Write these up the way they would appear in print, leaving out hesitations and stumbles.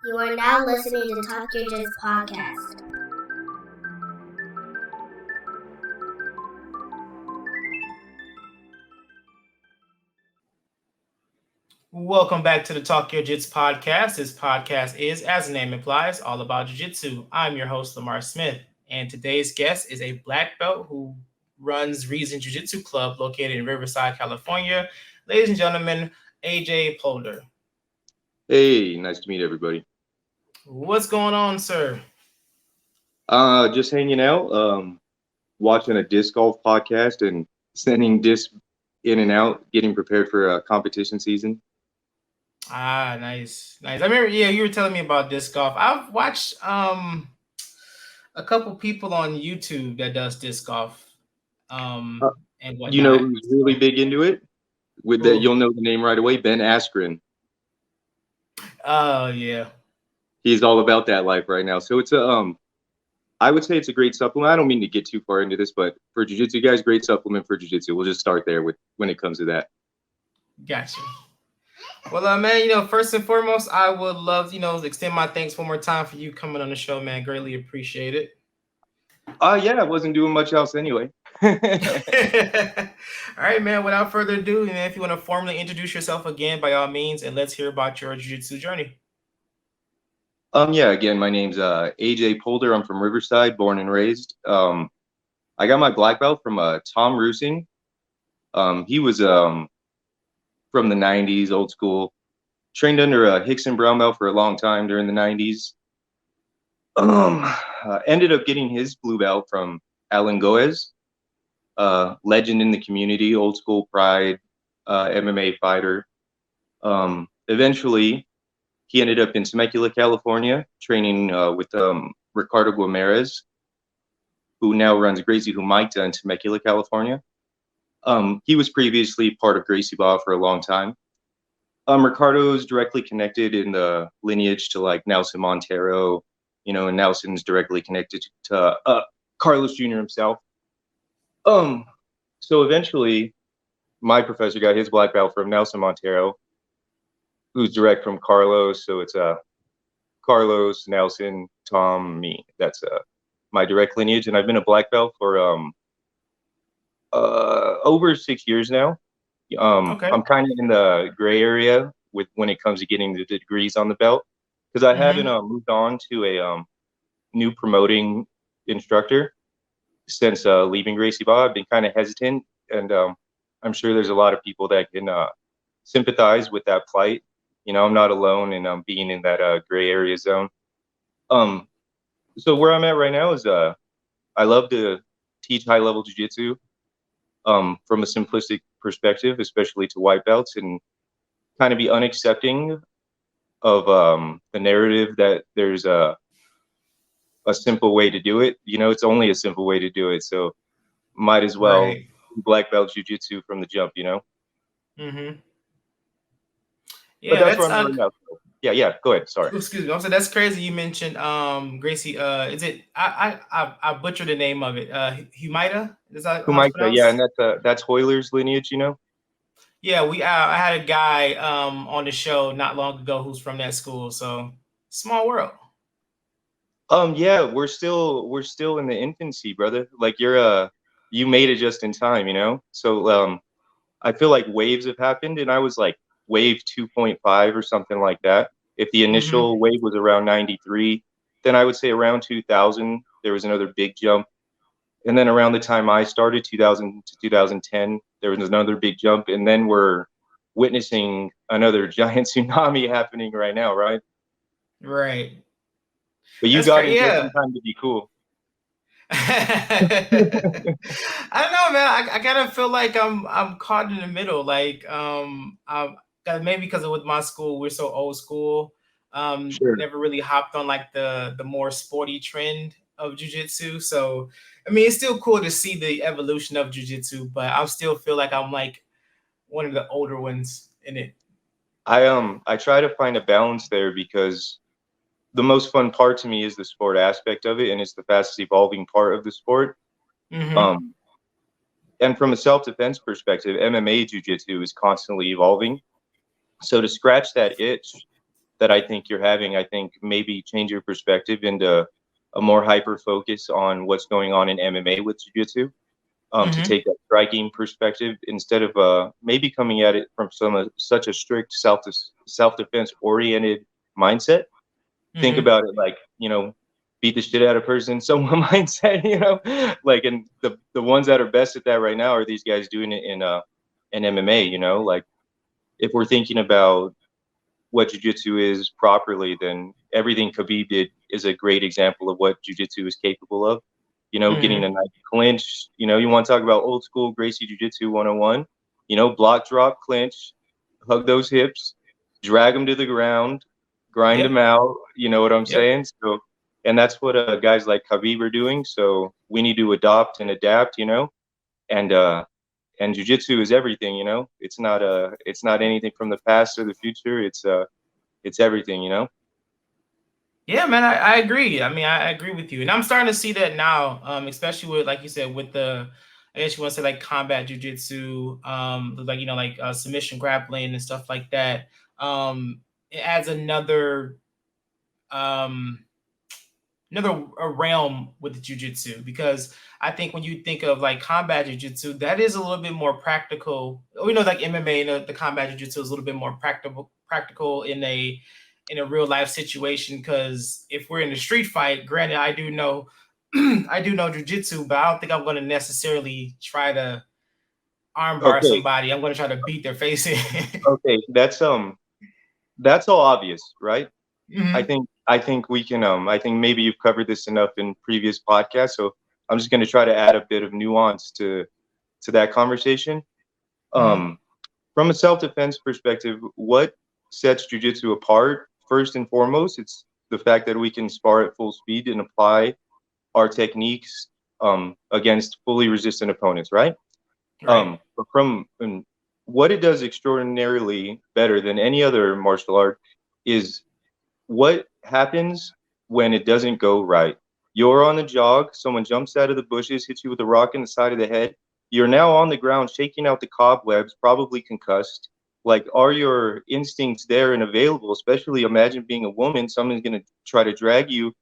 You are now listening to Talk Your Jits podcast. Welcome back to the Talk Your Jits podcast. This podcast is, as the name implies, all about jiu-jitsu. I'm your host, Lamar Smith, and today's guest is a black belt who runs Reason Jiu-Jitsu Club located in Riverside, California. Ladies and gentlemen, AJ Polder. Hey, nice to meet everybody. What's going on, sir? Just hanging out, watching a disc golf podcast and sending discs in and out, getting prepared for a competition season. Ah, nice. I remember, you were telling me about disc golf. I've watched a couple people on YouTube that does disc golf, and whatnot. You know who's really big into it? With that, you'll know the name right away. Ben Askren. Oh yeah. He's all about that life right now. So it's I would say it's a great supplement. I don't mean to get too far into this, but for jiu-jitsu guys, great supplement for jiu-jitsu. We'll just start there when it comes to that. Gotcha. Well, man, first and foremost, I would love, extend my thanks one more time for you coming on the show, man. Greatly appreciate it. Yeah, I wasn't doing much else anyway. All right, man. Without further ado, if you want to formally introduce yourself again, by all means, and let's hear about your jiu-jitsu journey. Yeah, again, my name's AJ Polder. I'm from Riverside, born and raised. I got my black belt from Tom Rusing. He was from the 90s, old school. Trained under Hickson brown belt for a long time during the 90s. Ended up getting his blue belt from Alan Goez, legend in the community, old school pride, MMA fighter. Eventually, he ended up in Temecula, California, training with Ricardo Guimarães, who now runs Gracie Humaita in Temecula, California. He was previously part of Gracie Ball for a long time. Ricardo is directly connected in the lineage to like Nelson Montero, and Nelson's directly connected to Carlos Jr. himself. So eventually, my professor got his black belt from Nelson Montero, who's direct from Carlos. So it's Carlos, Nelson, Tom, me. That's my direct lineage, and I've been a black belt for over 6 years now. Okay. I'm kind of in the gray area when it comes to getting the degrees on the belt, because I haven't moved on to a new promoting instructor since leaving Gracie Ball. I've been kind of hesitant, and I'm sure there's a lot of people that can sympathize with that plight. I'm not alone in being in that gray area zone. So where I'm at right now is I love to teach high level jiu-jitsu from a simplistic perspective, especially to white belts, and kind of be unaccepting of the narrative that there's a simple way to do it. It's only a simple way to do it. So might as well black belt jiu-jitsu from the jump, Mm-hmm. Yeah, but that's where I'm right now. Yeah, go ahead. Sorry. Excuse me. Also, that's crazy. You mentioned Gracie. Is it? I butchered the name of it. Humaita. Is that Humaita? Yeah, and that's Hoyler's lineage. Yeah, I had a guy on the show not long ago who's from that school. So small world. Yeah, we're still in the infancy, brother. Like you made it just in time, So I feel like waves have happened, and I was like wave 2.5 or something like that. If the initial wave was around 93, then I would say around 2000 there was another big jump, and then around the time I started, 2000 to 2010, there was another big jump, and then we're witnessing another giant tsunami happening right now, right? Right. But you got in just in time to be cool. I don't know, man. I kind of feel like I'm caught in the middle. Like maybe because with my school we're so old school. Sure. Never really hopped on like the more sporty trend of jiu-jitsu. So it's still cool to see the evolution of jiu-jitsu, but I still feel like I'm like one of the older ones in it. I try to find a balance there, because the most fun part to me is the sport aspect of it, and it's the fastest evolving part of the sport. Mm-hmm. And from a self-defense perspective, MMA jiu-jitsu is constantly evolving. So to scratch that itch that I think you're having, I think maybe change your perspective into a more hyper focus on what's going on in MMA with jiu-jitsu, to take that striking perspective instead of maybe coming at it from such a strict self-defense oriented mindset. Think about it like, beat the shit out of person someone mindset, like, and the ones that are best at that right now are these guys doing it in MMA, like if we're thinking about what jiu-jitsu is properly, then everything Khabib did is a great example of what jiu-jitsu is capable of. Getting a nice clinch. You want to talk about old school Gracie Jiu-Jitsu 101. Block, drop, clinch, hug those hips, drag them to the ground, grind them out. You know what I'm saying? So, and that's what guys like Khabib are doing. So we need to adopt and adapt. And jiu-jitsu is everything. It's not anything from the past or the future. It's everything. Yeah, man, I agree. I mean, I agree with you, and I'm starting to see that now, especially with, like you said, with the, I guess you want to say like combat jujitsu, like submission grappling and stuff like that. It adds another a realm with the jiu-jitsu, because I think when you think of like combat jiu-jitsu, that is a little bit more practical. We know like MMA and the combat jiu-jitsu is a little bit more practical in a real life situation, because if we're in a street fight, granted I do know I do know jiu-jitsu, but I don't think I'm going to necessarily try to armbar somebody. I'm going to try to beat their face in. Okay, that's all obvious, right? I think we can I think maybe you've covered this enough in previous podcasts, so I'm just going to try to add a bit of nuance to that conversation. From a self-defense perspective, what sets jiu-jitsu apart, first and foremost, it's the fact that we can spar at full speed and apply our techniques against fully resistant opponents, right? But what it does extraordinarily better than any other martial art is what happens when it doesn't go right. You're on the jog, someone jumps out of the bushes, hits you with a rock in the side of the head. You're now on the ground, shaking out the cobwebs, probably concussed. Like, are your instincts there and available? Especially imagine being a woman, someone's going to try to drag you.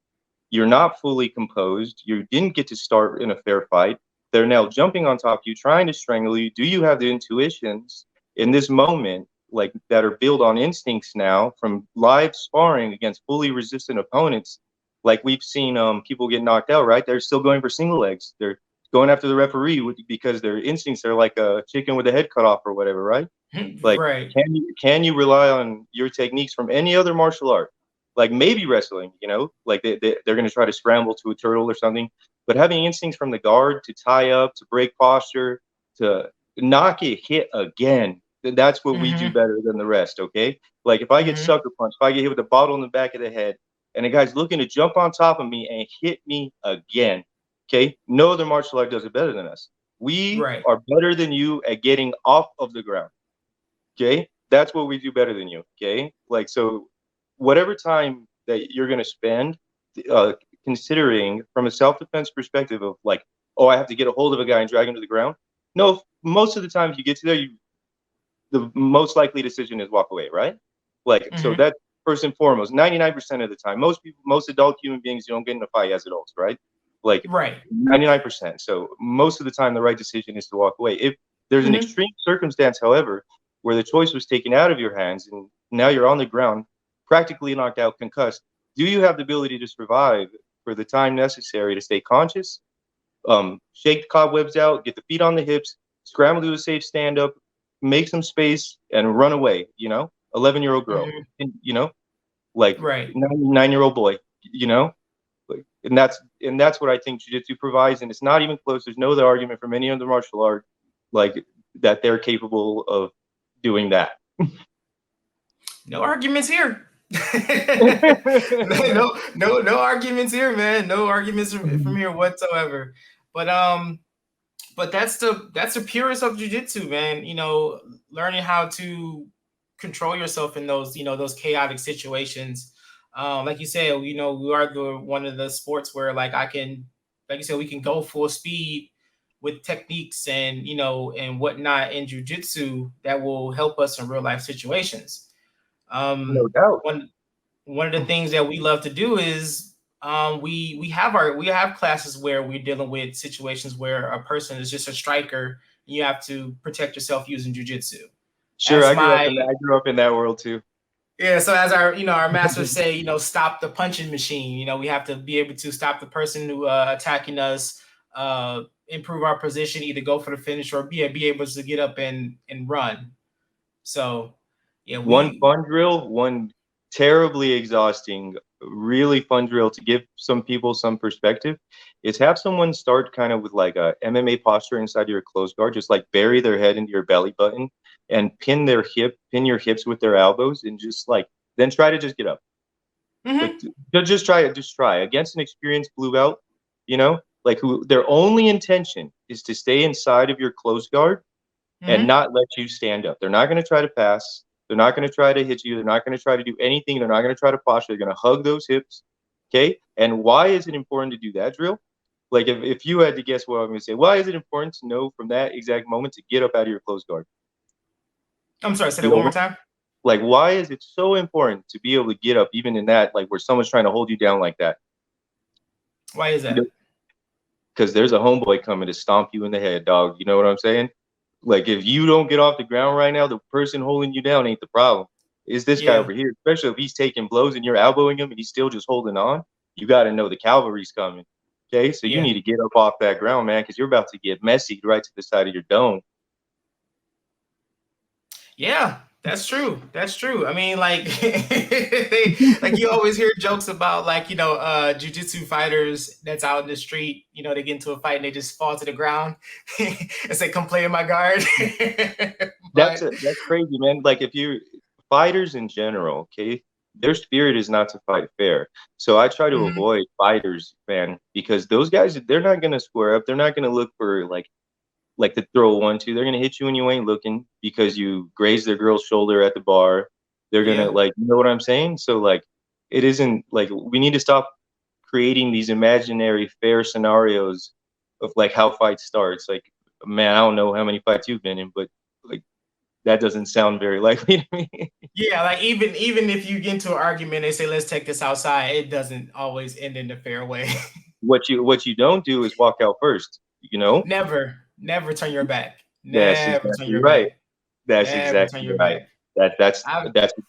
You're not fully composed. You didn't get to start in a fair fight. They're now jumping on top of you, trying to strangle you. Do you have the intuitions in this moment, like, that are built on instincts now from live sparring against fully resistant opponents? Like we've seen people get knocked out, right? They're still going for single legs. They're going after the referee because their instincts are like a chicken with a head cut off or whatever, right? Like, can you rely on your techniques from any other martial art? Like maybe wrestling, like they're going to try to scramble to a turtle or something. But having instincts from the guard to tie up, to break posture, to not get hit again, that's what we do better than the rest, okay? Like if I get sucker punched, if I get hit with a bottle in the back of the head, and the guy's looking to jump on top of me and hit me again, okay? No other martial art does it better than us. We are better than you at getting off of the ground, okay? That's what we do better than you, okay? Like, so whatever time that you're going to spend considering from a self-defense perspective of like, oh, I have to get a hold of a guy and drag him to the ground. No, most of the time if you get to there, the most likely decision is walk away, right? Like, so that's first and foremost. 99% of the time, most adult human beings don't get in a fight as adults, right? Like 99%. So most of the time, the right decision is to walk away. If there's an extreme circumstance, however, where the choice was taken out of your hands and now you're on the ground, practically knocked out, concussed, do you have the ability to survive for the time necessary to stay conscious, shake the cobwebs out, get the feet on the hips, scramble to a safe stand-up, make some space, and run away, 11-year-old girl, and, like 9-year-old boy, like, and that's what I think jiu-jitsu provides, and it's not even close. There's no other argument from any other martial art like that they're capable of doing that. No arguments here. no arguments here, man. No arguments from here whatsoever. But that's the purest of jiu-jitsu, man. Learning how to control yourself in those those chaotic situations. Like you said, we are one of the sports where like you said, we can go full speed with techniques and and whatnot in jiu-jitsu that will help us in real life situations. No doubt. one of the things that we love to do is we have classes where we're dealing with situations where a person is just a striker. And you have to protect yourself using jujitsu. Sure, As I grew up my in that world too. Yeah, so as our masters say, stop the punching machine. We have to be able to stop the person who attacking us, improve our position, either go for the finish or be able to get up and run. So yeah, One fun drill, one terribly exhausting, really fun drill to give some people some perspective is have someone start kind of with like a MMA posture inside your closed guard, just like bury their head into your belly button and pin your hips with their elbows and just like then try to just get up. Like just try it, just try against an experienced blue belt, like who their only intention is to stay inside of your closed guard and not let you stand up. They're not going to try to pass. They're not going to try to hit you. They're not going to try to do anything. They're not going to try to posture. They're going to hug those hips. Okay. And why is it important to do that drill? Like if you had to guess what I'm going to say, why is it important to know from that exact moment to get up out of your closed guard? I'm sorry, say that one more time. Like, why is it so important to be able to get up even in that, like where someone's trying to hold you down like that? Why is that? Because there's a homeboy coming to stomp you in the head, dog. You know what I'm saying? Like, if you don't get off the ground right now, the person holding you down ain't the problem. It's this guy over here, especially if he's taking blows and you're elbowing him and he's still just holding on. You got to know the cavalry's coming. Okay, so you need to get up off that ground, man, because you're about to get messy right to the side of your dome. Yeah, that's true. That's true. I mean, like, like you always hear jokes about like, jujitsu fighters that's out in the street, they get into a fight and they just fall to the ground and say, come play in my guard. That's crazy, man. Like if you fighters in general, okay, their spirit is not to fight fair. So I try to avoid fighters, man, because those guys, they're not going to square up. They're not going to look for like to throw 1-2. They're gonna hit you when you ain't looking because you grazed their girl's shoulder at the bar. They're gonna like, you know what I'm saying? So like, it isn't like we need to stop creating these imaginary fair scenarios of like how fights starts. Like, man, I don't know how many fights you've been in, but like that doesn't sound very likely to me. Yeah, like even if you get into an argument, they say let's take this outside. It doesn't always end in a fair way. What you don't do is walk out first. Never turn your back. That's Never exactly turn your right. back. That's Never exactly turn your right. back. That's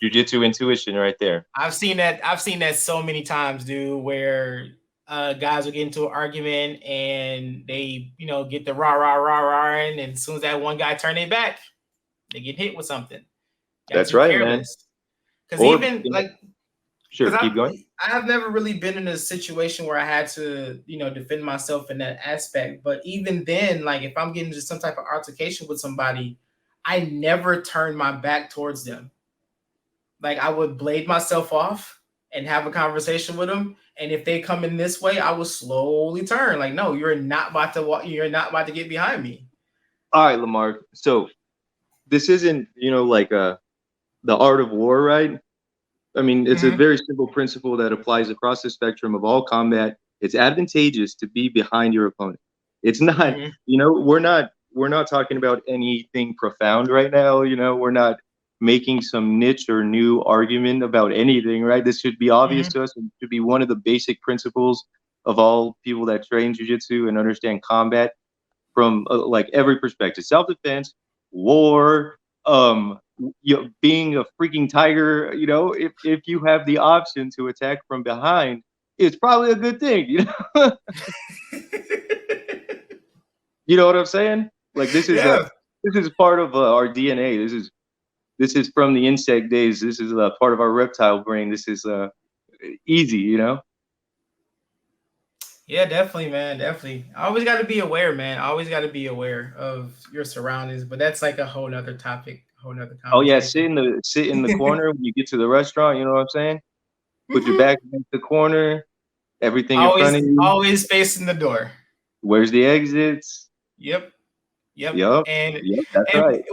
jujitsu intuition right there. I've seen that so many times, dude, where guys will get into an argument and they, get the rah rah rah rah, and as soon as that one guy turn their back, they get hit with something. That's right, careless. Man. Because even like, sure, keep going. I have never really been in a situation where I had to, defend myself in that aspect. But even then, like if I'm getting into some type of altercation with somebody, I never turn my back towards them. Like I would blade myself off and have a conversation with them. And if they come in this way, I will slowly turn. Like, no, you're not about to walk. You're not about to get behind me. All right, Lamar. So this isn't, like the art of war, right? I mean, it's a very simple principle that applies across the spectrum of all combat. It's advantageous to be behind your opponent. It's not, we're not talking about anything profound right now. We're not making some niche or new argument about anything, right? This should be obvious to us. It should be one of the basic principles of all people that train jiu-jitsu and understand combat from like every perspective: self-defense, war, being a freaking tiger. If you have the option to attack from behind, it's probably a good thing. You know what I'm saying? Like this is part of our DNA. This is from the insect days. This is part of our reptile brain. This is easy, Yeah, definitely, man. Definitely. I always got to be aware, man. I always got to be aware of your surroundings, but that's like a whole nother topic, whole nother conversation. Oh yeah, sit in the corner when you get to the restaurant. You know what I'm saying? Put your back against the corner. Everything in front of you. Always facing the door. Where's the exits? Yep. And that's right.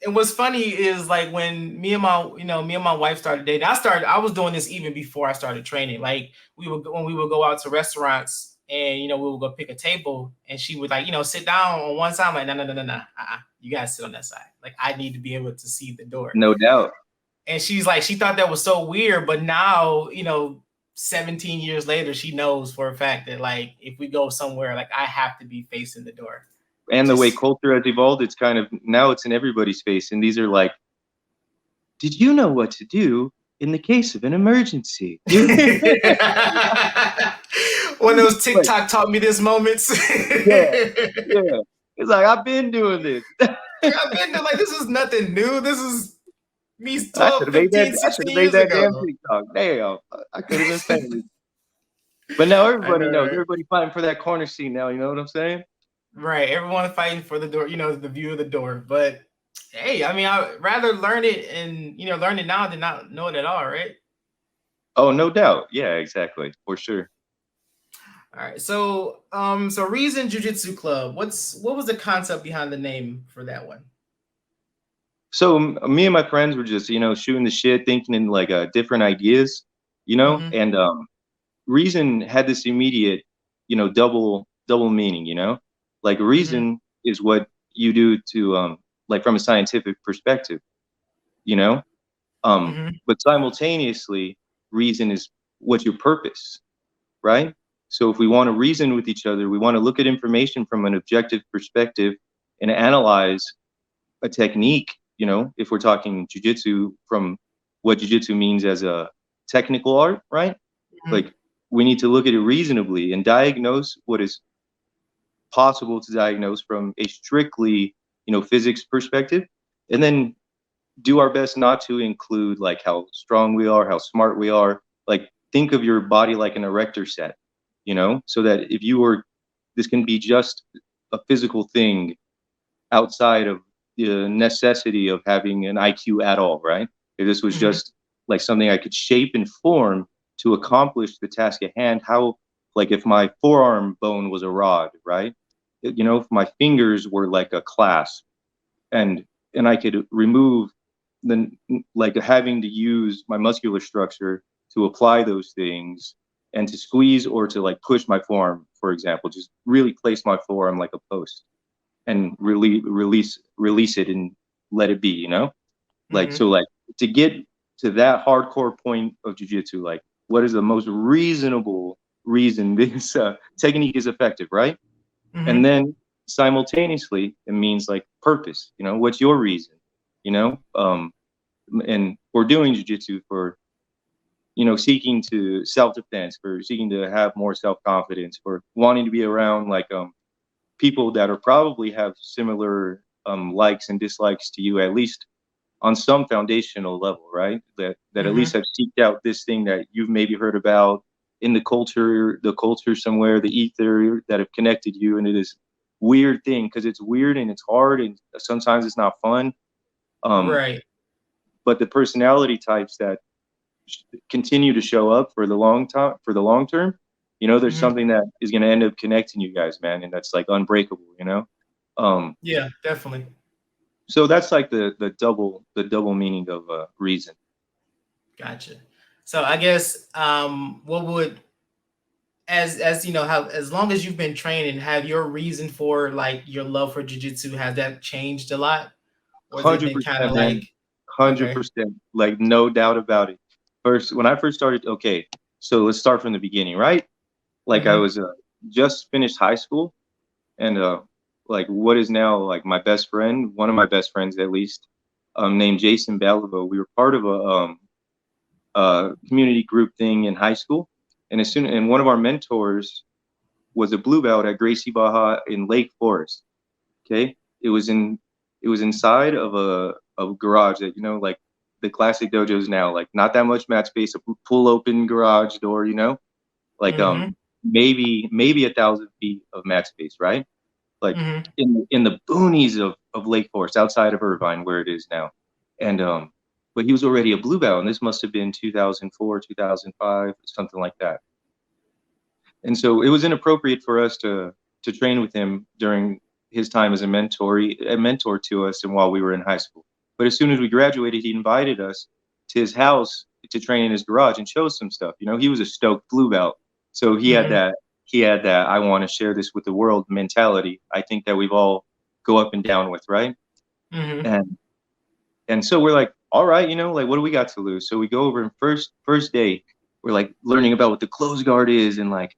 It was funny is like when me and my wife started dating. I was doing this even before I started training. Like when we would go out to restaurants and we would go pick a table and she would like sit down on one side. I'm like no. You gotta sit on that side. Like I need to be able to see the door. No doubt. And she's like, she thought that was so weird, but now, 17 years later, she knows for a fact that like if we go somewhere, like I have to be facing the door. And the way culture has evolved, it's kind of now it's in everybody's face. And these are like, did you know what to do in the case of an emergency? One of those TikTok taught me this moments. Yeah. It's like, I've been doing this. I've been doing like, this is nothing new. This is me 12, I should have made 15, 16 that years ago. damn TikTok. Damn, I could have been famous. But now everybody knows. Everybody fighting for that corner seat now. You know what I'm saying? Right. Everyone fighting for the door, the view of the door. But hey, I mean, I'd rather learn it and, learn it now than not know it at all, right? Oh, no doubt. Yeah, exactly. For sure. All right. So Reason Jiu-Jitsu Club, what was the concept behind the name for that one? So me and my friends were just, shooting the shit, thinking in like different ideas, and Reason had this immediate, double meaning, like reason is what you do to like from a scientific perspective, but simultaneously reason is what's your purpose, right? So if we want to reason with each other, we want to look at information from an objective perspective and analyze a technique, if we're talking jiu-jitsu from what jiu-jitsu means as a technical art, right? Like we need to look at it reasonably and diagnose what is possible to diagnose from a strictly, physics perspective, and then do our best not to include like how strong we are, how smart we are. Like think of your body like an erector set, so that if this can be just a physical thing outside of the necessity of having an IQ at all, right? If this was just like something I could shape and form to accomplish the task at hand, how, like if my forearm bone was a rod, right? If my fingers were like a clasp, and I could remove like having to use my muscular structure to apply those things and to squeeze or to like push my forearm, for example, just really place my forearm like a post and release it and let it be, like, so like to get to that hardcore point of jiu-jitsu, like what is the most reasonable reason this technique is effective, right? And then simultaneously it means like purpose, what's your reason, and we're doing jiu-jitsu for, seeking to self-defense, for seeking to have more self-confidence, for wanting to be around like people that are probably have similar likes and dislikes to you, at least on some foundational level, right? That at least have seeked out this thing that you've maybe heard about in the culture somewhere, the ether, that have connected you into this weird thing, because it's weird and it's hard and sometimes it's not fun. Right. But the personality types that continue to show up for the long term, there's something that is going to end up connecting you guys, man, and that's like unbreakable, Yeah, definitely. So that's like the double meaning of reason. Gotcha. So I guess what would, as how, as long as you've been training, have your reason for like your love for jiu-jitsu, has that changed a lot? Or has it been kind of like 100%, like no doubt about it. When I first started, okay, so let's start from the beginning, right? Like I was just finished high school, and like what is now like my best friend, one of my best friends at least, named Jason Beliveau. We were part of a community group thing in high school, and one of our mentors was a blue belt at Gracie Baja in Lake Forest. Okay, it was inside of a garage that, like the classic dojos now, like not that much mat space, a pull open garage door, like maybe 1,000 feet of mat space, right? Like in the boonies of Lake Forest, outside of Irvine, where it is now. And but he was already a blue belt, and this must have been 2004, 2005, something like that. And so it was inappropriate for us to train with him during his time as a mentor to us, and while we were in high school. But as soon as we graduated, he invited us to his house to train in his garage and show us some stuff. He was a stoked blue belt, so he had that I want to share this with the world mentality. I think that we've all go up and down with, right? And so we're like, all right, like, what do we got to lose? So we go over, and first day, we're like learning about what the close guard is, and like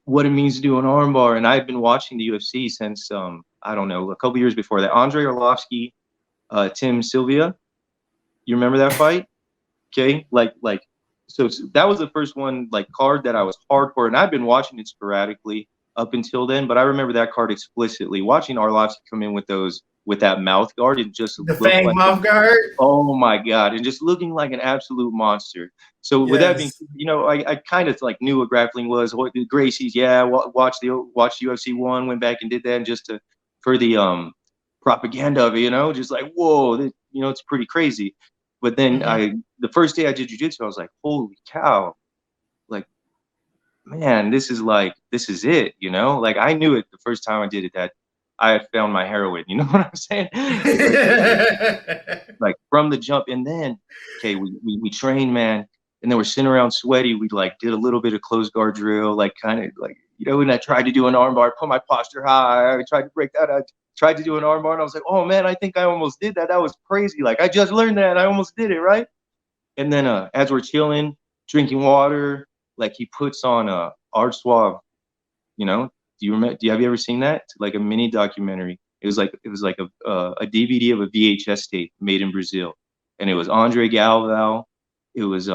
what it means to do an armbar. And I've been watching the UFC since I don't know, a couple years before that. Andrei Arlovsky, Tim Sylvia. You remember that fight? Okay, so that was the first one, like, card that I was hardcore, and I've been watching it sporadically up until then. But I remember that card explicitly. Watching Arlovsky come in with that mouth guard, it just The looked fang like, mouth guard. oh my god, and just looking like an absolute monster. So with that being, I kind of like knew what grappling was. What the Gracie's, yeah, watched UFC 1, went back and did that, and just for the propaganda of it, just like, whoa, it's pretty crazy. But then the first day I did jiu-jitsu, I was like, holy cow, like, man, this is it, like, I knew it the first time I did it, that I had found my heroin, you know what I'm saying? like from the jump. And then, okay, we trained, man, and then we're sitting around sweaty. We like did a little bit of close guard drill, like kind of like, and I tried to do an armbar, put my posture high. I tried to break that. I tried to do an armbar, and I was like, oh man, I think I almost did that. That was crazy. Like, I just learned that. I almost did it, right? And then as we're chilling, drinking water, like, he puts on Art Suave, do you remember? Have you ever seen that? It's like a mini documentary. It was like a DVD of a VHS tape made in Brazil, and it was Andre Galvão. It was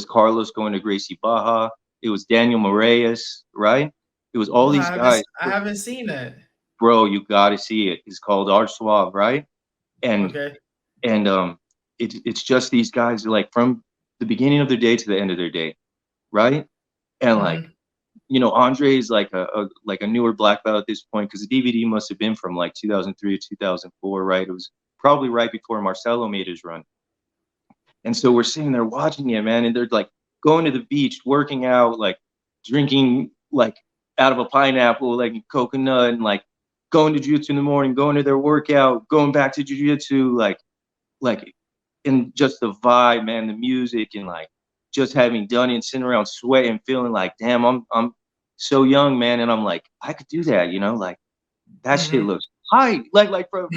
Carlos going to Gracie Barra. It was Daniel Moraes, right? It was all these guys. I haven't seen that. Bro, you got to see it. It's called Art Suave, right? And it's just these guys, like, from the beginning of their day to the end of their day, right? And like, Andre is like a newer black belt at this point, because the DVD must have been from like 2003 to 2004, right? It was probably right before Marcelo made his run. And so we're sitting there watching it, man, and they're like going to the beach, working out, like drinking like out of a pineapple, like coconut, and like going to jiu-jitsu in the morning, going to their workout, going back to jiu-jitsu, like, and just the vibe, man, the music, and like just having done it and sitting around sweating, feeling like, damn, I'm so young, man, and I'm like, I could do that, like, that shit looks high, like from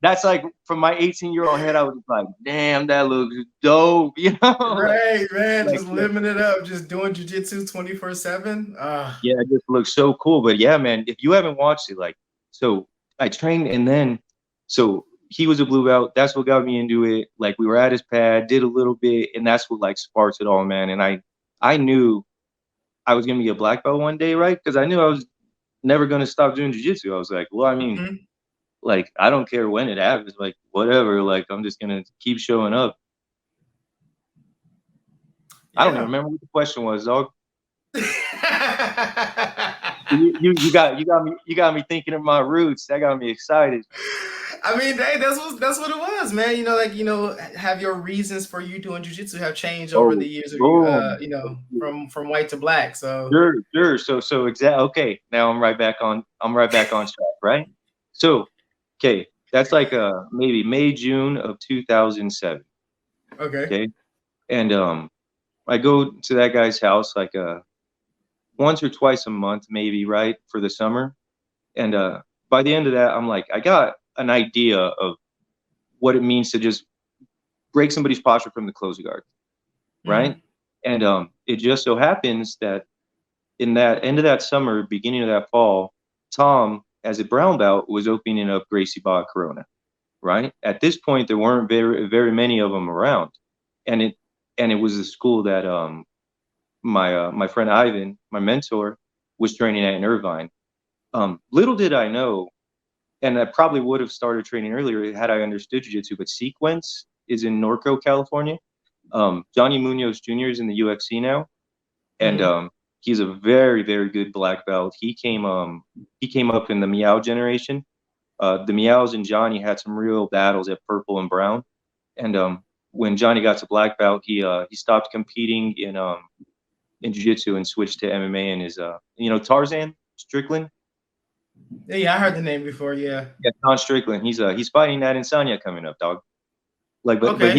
that's like, from my 18-year-old head, I was like, damn, that looks dope, Right, man, like, just living it up, just doing jiu-jitsu 24/7. Yeah, it just looks so cool. But yeah, man, if you haven't watched it, like, so I trained, and then, so he was a blue belt. That's what got me into it. Like, we were at his pad, did a little bit, and that's what like sparks it all, man. And I knew I was gonna be a black belt one day, right? Because I knew I was never gonna stop doing jiu-jitsu. I was like, well, I mean, like, I don't care when it happens, like, whatever. Like, I'm just gonna keep showing up. I don't even remember what the question was, dog. you got me thinking of my roots. That got me excited. I mean, hey, that's what it was, man. Like, have your reasons for you doing jiu-jitsu have changed over the years, from white to black. So sure. So exactly. Okay, now I'm right back on track, right? So, okay, that's like maybe May, June of 2007. Okay, and I go to that guy's house like once or twice a month, maybe, right, for the summer. And by the end of that, I'm like, I got an idea of what it means to just break somebody's posture from the close guard, right? And it just so happens that in that end of that summer, beginning of that fall, Tom, as a brown belt, was opening up Gracie Barra Corona, right? At this point, there weren't very, very many of them around, and it was a school that my friend Ivan, my mentor, was training at in Irvine. Little did I know, and I probably would have started training earlier had I understood jiu-jitsu, but Sequence is in Norco, California. Johnny Munoz Jr. is in the UFC now, and he's a very, very good black belt. He came up in the Meow generation. The Meows and Johnny had some real battles at purple and brown, and when Johnny got to black belt, he stopped competing in jiu-jitsu and switched to MMA, and is Tarzan Strickland. Yeah, I heard the name before. Yeah, Tom Strickland. He's fighting that Insania coming up, dog. Like, but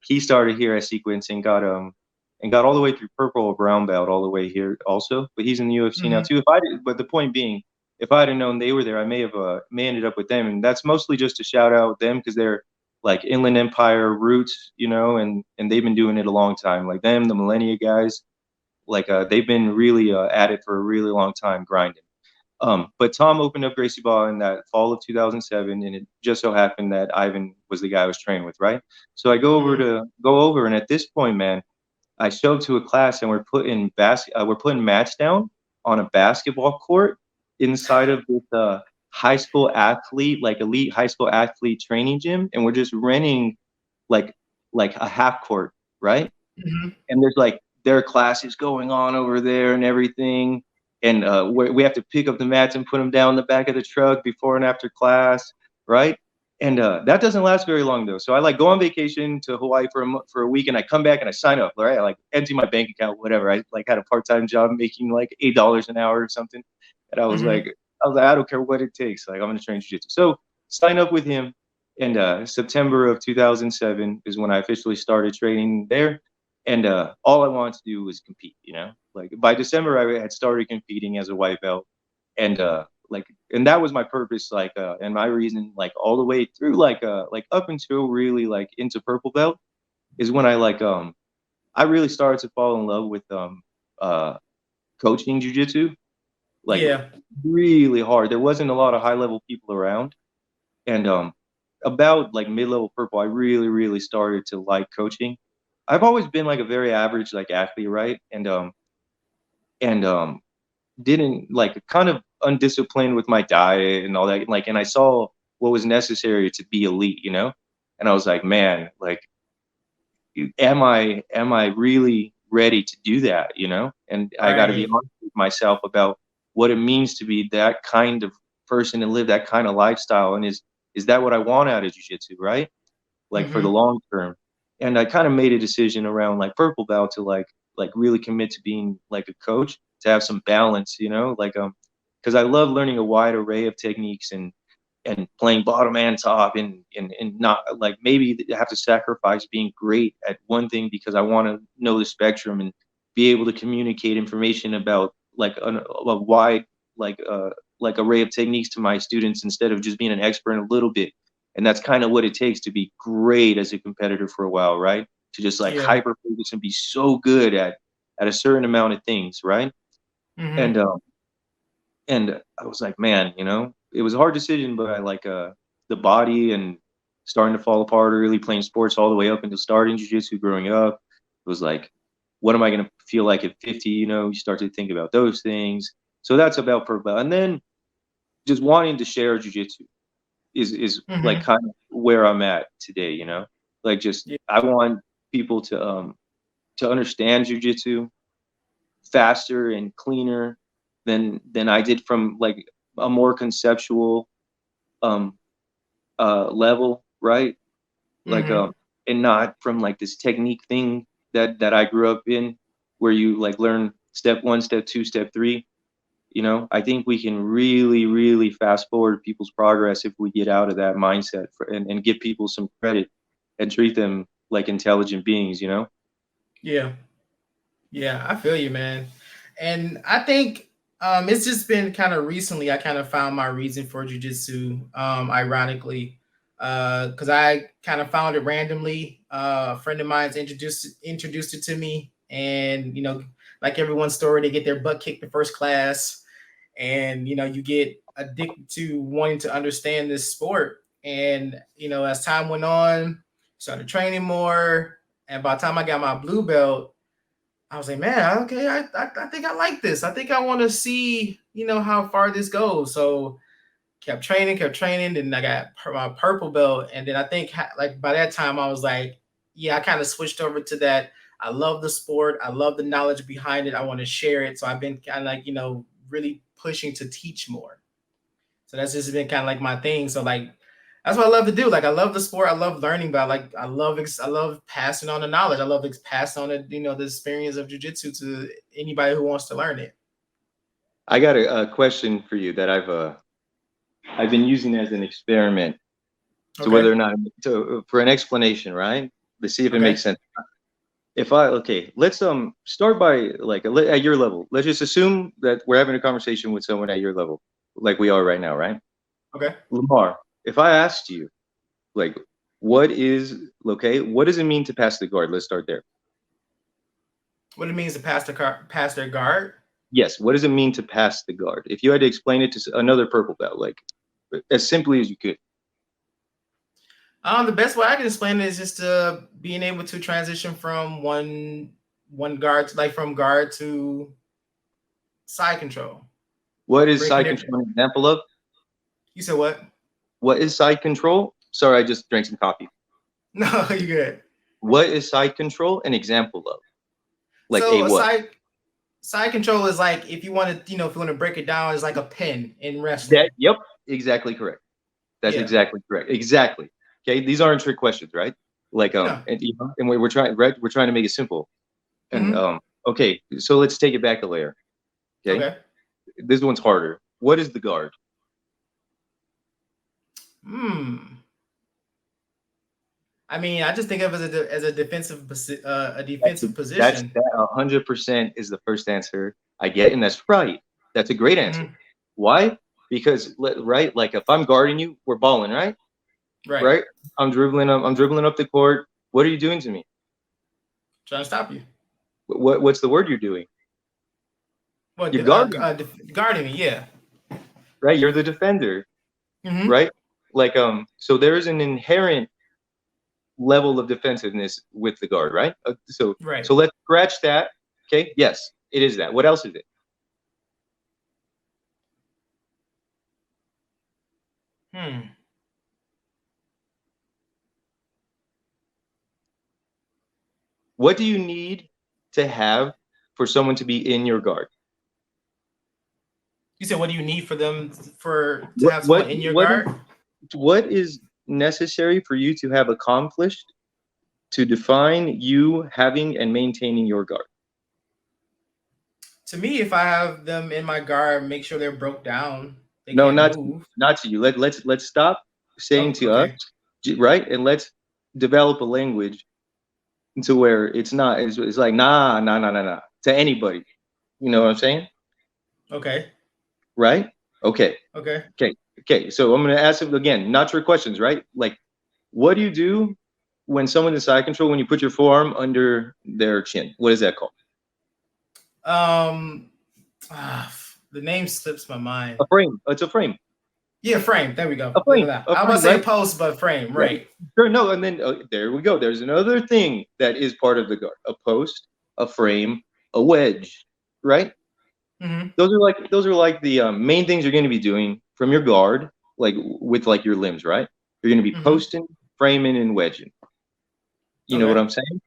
he started here at Sequence and got all the way through purple or brown belt all the way here also. But he's in the UFC now too. But the point being, if I'd have known they were there, I may have ended up with them. And that's mostly just to shout out them because they're like Inland Empire roots, you know, and they've been doing it a long time. Like them, the Millennia guys, like they've been really at it for a really long time grinding. But Tom opened up Gracie Ball in that fall of 2007, and it just so happened that Ivan was the guy I was training with, right? So I go over, and at this point, man, I show up to a class, and we're putting mats down on a basketball court inside of this high school athlete, like elite high school athlete training gym, and we're just renting like a half court, right? Mm-hmm. And there's like their classes going on over there and everything. And we have to pick up the mats and put them down in the back of the truck before and after class, right? And that doesn't last very long though. So I like go on vacation to Hawaii for a week, and I come back and I sign up, right? I like empty my bank account, whatever. I like had a part-time job making like $8 an hour or something, and I was like, I don't care what it takes. Like I'm gonna train jiu-jitsu. So sign up with him, and September of 2007 is when I officially started training there. And all I wanted to do was compete, you know. Like by December, I had started competing as a white belt, and and that was my purpose, like, and my reason, like all the way through, like up until really like into purple belt, is when I really started to fall in love with coaching jujitsu, like really hard. There wasn't a lot of high level people around, and about like mid level purple, I really started to like coaching. I've always been like a very average like athlete, right? And didn't like kind of undisciplined with my diet and all that. Like, and I saw what was necessary to be elite, you know? And I was like, man, like, am I really ready to do that, you know? And I got to be honest with myself about what it means to be that kind of person and live that kind of lifestyle. And is that what I want out of jiu-jitsu, right? Like for the long term. And I kind of made a decision around like purple belt to like really commit to being like a coach, to have some balance, you know, like because I love learning a wide array of techniques and playing bottom and top and not like maybe have to sacrifice being great at one thing because I want to know the spectrum and be able to communicate information about like a wide like array of techniques to my students instead of just being an expert in a little bit. And that's kind of what it takes to be great as a competitor for a while, right? To just like hyper focus and be so good at a certain amount of things, right? And I was like, man, you know, it was a hard decision, but I like the body and starting to fall apart early, playing sports all the way up until starting jiu-jitsu growing up. It was like, what am I going to feel like at 50? You know, you start to think about those things. So that's about purple. And then just wanting to share jiu-jitsu is like kind of where I'm at today, you know, like just I want people to understand jiu-jitsu faster and cleaner than I did from like a more conceptual level, right? Like and not from like this technique thing that I grew up in where you like learn step 1, step 2, step 3. You know, I think we can really fast forward people's progress if we get out of that mindset and give people some credit and treat them like intelligent beings, you know? Yeah, I feel you, man. And I think it's just been kind of recently I kind of found my reason for jiu-jitsu, ironically, because I kind of found it randomly. A friend of mine's introduced it to me, and you know, like everyone's story, they get their butt kicked the first class, and you know, you get addicted to wanting to understand this sport. And you know, as time went on, started training more, and by the time I got my blue belt, I was like, man, okay, I think I like this. I think I want to see, you know, how far this goes. So kept training. Then I got my purple belt. And then I think like by that time I was like, yeah, I kind of switched over to that. I love the sport. I love the knowledge behind it. I want to share it. So I've been kind of like, you know, really pushing to teach more. So that's just been kind of like my thing. So like, that's what I love to do. Like I love the sport. I love learning, but I love passing on the knowledge. I love passing on the experience of jiu-jitsu to anybody who wants to learn it. I got a question for you that I've been using as an experiment to whether or not for an explanation, right? Let's see if it makes sense. Let's start by like at your level. Let's just assume that we're having a conversation with someone at your level. like we are right now, right? Okay. Lamar, if I asked you, like, what does it mean to pass the guard? Let's start there. What it means to pass their guard? Yes. What does it mean to pass the guard? If you had to explain it to another purple belt, like as simply as you could. The best way I can explain it is just being able to transition from one guard, like from guard to side control. What is side control an example of? You said what? What is side control? Sorry, I just drank some coffee. No, you good. What is side control an example of? Like so a what? Side control is like, if you want to, if you want to break it down, it's like a pin in wrestling. Yep, exactly correct. That's exactly correct. Exactly. Okay, these aren't trick questions, right? Like No. and we're trying to make it simple. And okay, so let's take it back a layer. Okay. This one's harder. What is the guard? I mean, I just think of it as a defensive position. That 100% is the first answer I get, and that's right. That's a great answer. Why? Because right, like if I'm guarding you, we're balling, right? Right. I'm dribbling up the court. What are you doing to me? Trying to stop you. What's the word you're doing? What? You're guarding. Guarding me, yeah. Right. You're the defender. Right. Like so there is an inherent level of defensiveness with the guard, right? So let's scratch that. Okay. Yes, it is that. What else is it? What do you need to have for someone to be in your guard? You said, what do you need for them to have someone in your guard? What is necessary for you to have accomplished to define you having and maintaining your guard? To me, if I have them in my guard, make sure they're broke down. No, not to you. Let's stop saying to us, right? And let's develop a language to where it's not. It's like nah to anybody. You know what I'm saying? Okay. Right? Okay. So I'm gonna ask them again, not trick questions, right? Like, what do you do when someone is side control when you put your forearm under their chin? What is that called? The name slips my mind. A frame. It's a frame. Yeah, frame. There we go. A frame. I was about to say a post, but frame, right? Sure. No, and then there we go. There's another thing that is part of the guard: a post, a frame, a wedge, right? Those are like the main things you're going to be doing from your guard, like with like your limbs, right? You're going to be posting, framing, and wedging. You know what I'm saying?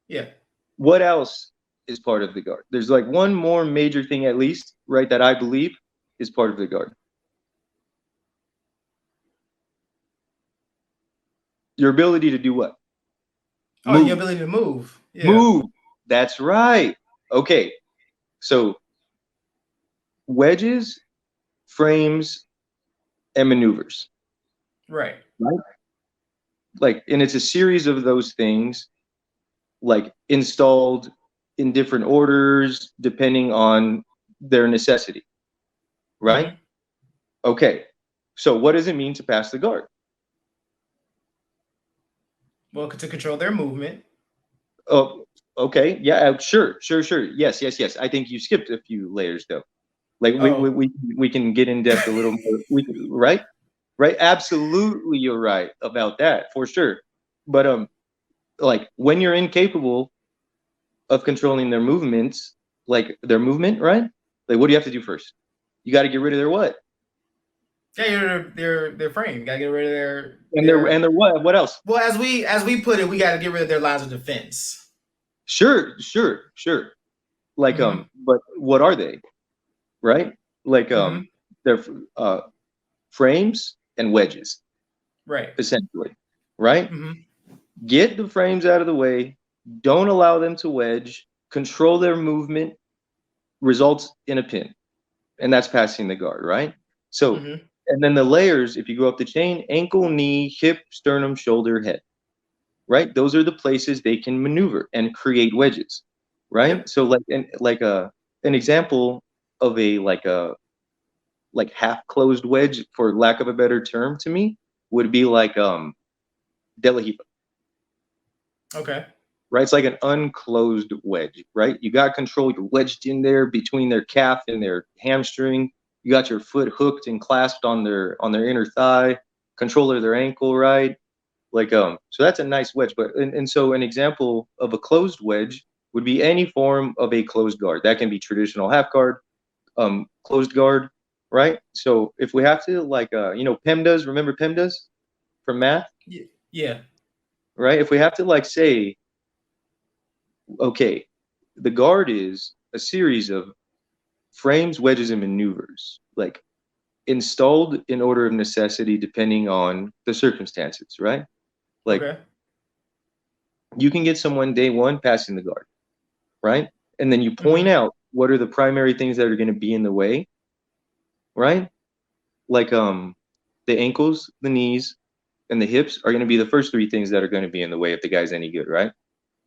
Yeah. What else is part of the guard? There's like one more major thing, at least, right, that I believe is part of the guard. Your ability to do what? Oh, your ability to move. Yeah. Move. That's right. Okay. So wedges, frames, and maneuvers. Right. Like, and it's a series of those things, like installed in different orders depending on their necessity. Right? Okay. So what does it mean to pass the guard? Well, to control their movement. Oh, okay. Yeah, sure. Yes. I think you skipped a few layers though. Like we can get in depth a little more. Right? Absolutely, you're right about that for sure. But like when you're incapable of controlling their movements, like their movement, right? Like what do you have to do first? You got to get rid of their what? Yeah, their frame. Got to get rid of their their what? What else? Well, as we put it, we got to get rid of their lines of defense. Sure. Like but what are they? Right? Like they're frames and wedges. Right. Essentially. Right? Get the frames out of the way. Don't allow them to wedge. Control their movement. Results in a pin. And that's passing the guard, right? So, and then the layers, if you go up the chain, ankle, knee, hip, sternum, shoulder, head, right? Those are the places they can maneuver and create wedges, right? So like an example of a like half closed wedge, for lack of a better term to me, would be like De La Hiva. Okay. Right? It's like an unclosed wedge, right? You got control, you're wedged in there between their calf and their hamstring. You got your foot hooked and clasped on their inner thigh, control of their ankle, right? Like so that's a nice wedge. But and so an example of a closed wedge would be any form of a closed guard. That can be traditional half guard, closed guard, right? So if we have to, like PEMDAS, remember PEMDAS from math? Yeah. Right? If we have to like say, okay, the guard is a series of frames, wedges, and maneuvers, like installed in order of necessity depending on the circumstances, right? Like okay. you can get someone day one passing the guard, right? And then you point out what are the primary things that are going to be in the way, right? Like the ankles, the knees, and the hips are going to be the first three things that are going to be in the way if the guy's any good, right?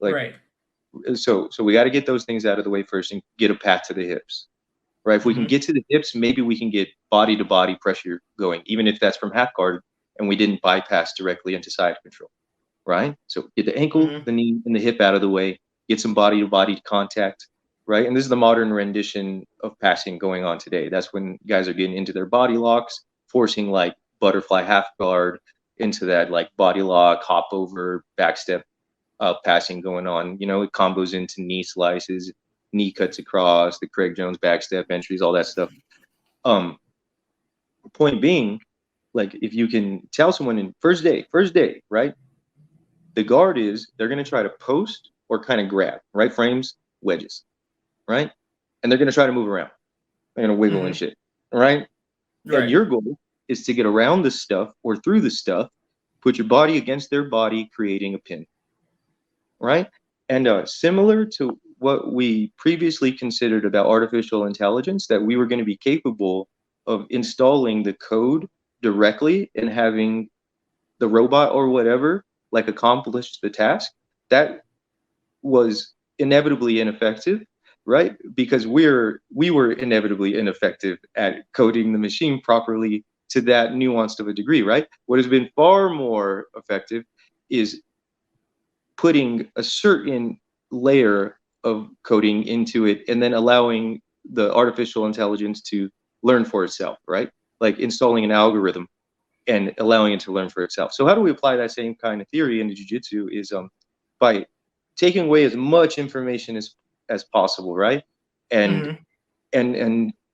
Like right. So we got to get those things out of the way first and get a path to the hips, right? If we can get to the hips, maybe we can get body to body pressure going, even if that's from half guard and we didn't bypass directly into side control, right? So get the ankle, the knee, and the hip out of the way, get some body to body contact, right? And this is the modern rendition of passing going on today. That's when guys are getting into their body locks, forcing like butterfly half guard into that like body lock, hop over, back step passing going on. It combos into knee slices, knee cuts across, the Craig Jones backstep entries, all that stuff. Point being, like if you can tell someone in first day, right? The guard is they're going to try to post or kind of grab, right? Frames, wedges, right? And they're going to try to move around. They're going to wiggle and shit, right? And your goal is to get around the stuff or through the stuff, put your body against their body, creating a pin, right? And similar to what we previously considered about artificial intelligence, that we were going to be capable of installing the code directly and having the robot or whatever like accomplish the task, that was inevitably ineffective, right? Because we were inevitably ineffective at coding the machine properly to that nuanced of a degree, right? What has been far more effective is putting a certain layer of coding into it and then allowing the artificial intelligence to learn for itself, right? Like installing an algorithm and allowing it to learn for itself. So how do we apply that same kind of theory into jiu-jitsu is by taking away as much information as possible, right? And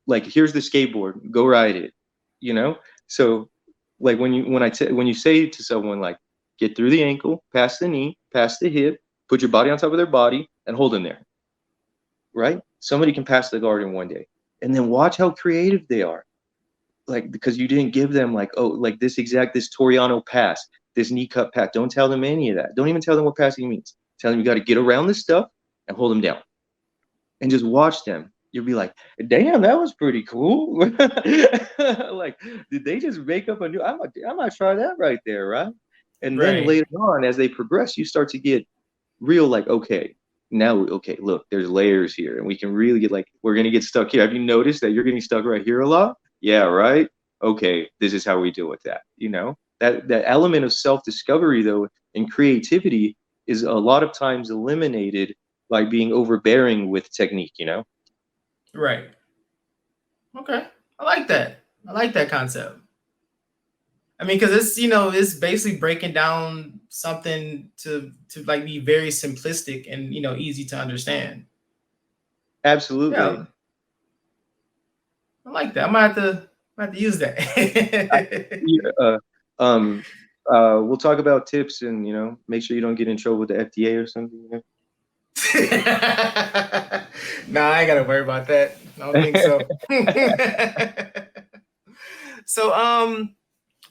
like here's the skateboard, go ride it, So like when you say to someone like get through the ankle, past the knee, past the hip, put your body on top of their body and hold them there. Right? Somebody can pass the guard in one day. And then watch how creative they are. Like, because you didn't give them like, oh, like this Toriano pass, this knee cut pass. Don't tell them any of that. Don't even tell them what passing means. Tell them you got to get around this stuff and hold them down. And just watch them. You'll be like, damn, that was pretty cool. Like, did they just make up a new, I might try that right there, right? And then later on, as they progress, you start to get real like, okay, look, there's layers here. And we can really get like, we're going to get stuck here. Have you noticed that you're getting stuck right here a lot? Yeah, right? Okay, this is how we deal with that. That element of self-discovery, though, and creativity is a lot of times eliminated by being overbearing with technique, Right. Okay. I like that. I like that concept. I mean, because it's basically breaking down something to like be very simplistic and easy to understand. Absolutely. Yeah. I like that. I might have to use that. We'll talk about tips and make sure you don't get in trouble with the FDA or something. Nah, I ain't gotta worry about that. I don't think so.